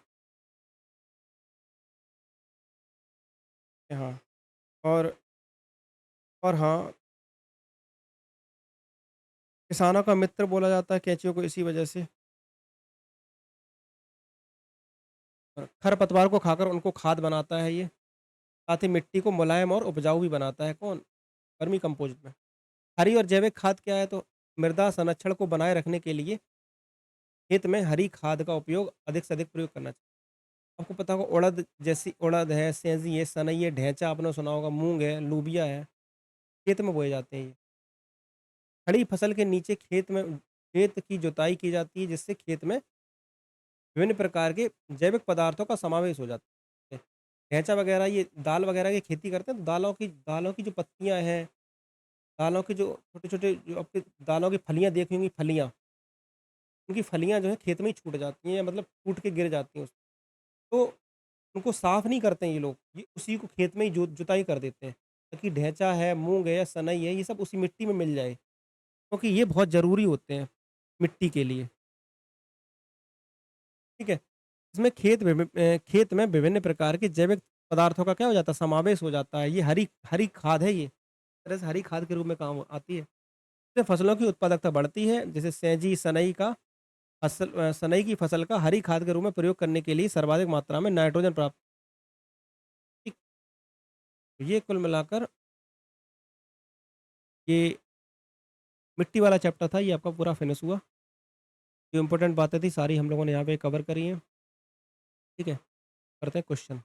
हाँ, और हाँ, किसानों का मित्र बोला जाता है केंचुए को इसी वजह से। और खरपतवार को खाकर उनको खाद बनाता है ये, साथ ही मिट्टी को मुलायम और उपजाऊ भी बनाता है कौन? वर्मी कंपोस्ट में। हरी और जैविक खाद क्या है? तो मृदा संरक्षण को बनाए रखने के लिए खेत में हरी खाद का उपयोग अधिक से अधिक प्रयोग करना चाहिए। आपको पता होगा उड़द जैसी उड़द है, सेंधी है, सनई है, ढैंचा आपने सुना होगा, मूँग है, लोबिया है, खेत में बोए जाते हैं ये। खड़ी फसल के नीचे खेत की जुताई की जाती है जिससे खेत में विभिन्न प्रकार के जैविक पदार्थों का समावेश हो जाता है। ढैंचा वगैरह ये दाल वगैरह की खेती करते हैं तो दालों की जो पत्तियाँ हैं, दालों के जो छोटे-छोटे जो आपके दालों की फलियाँ देखी होंगी फलियाँ, उनकी फलियाँ जो हैं खेत में ही छूट जाती हैं या मतलब टूट के गिर जाती हैं। तो उनको साफ़ नहीं करते हैं ये लोग, ये उसी को खेत में ही जुताई कर देते हैं, ताकि ढैंचा है, मूँग है, सनई है, ये सब उसी मिट्टी में मिल जाए, क्योंकि ये बहुत ज़रूरी होते हैं मिट्टी के लिए, ठीक है? इसमें खेत में विभिन्न प्रकार के जैविक पदार्थों का क्या हो जाता है, समावेश हो जाता है। ये हरी हरी खाद है ये, एक तरह से हरी खाद के रूप में काम आती है। इससे फसलों की उत्पादकता बढ़ती है, जैसे सैंजी, सनई की फसल का हरी खाद के रूप में प्रयोग करने के लिए सर्वाधिक मात्रा में नाइट्रोजन प्राप्त ठीक, ये कुल मिलाकर ये मिट्टी वाला चैप्टर था, ये आपका पूरा फिनिश हुआ। जो इम्पोर्टेंट बातें थी सारी हम लोगों ने यहाँ पे कवर करी हैं, ठीक है? करते हैं क्वेश्चन।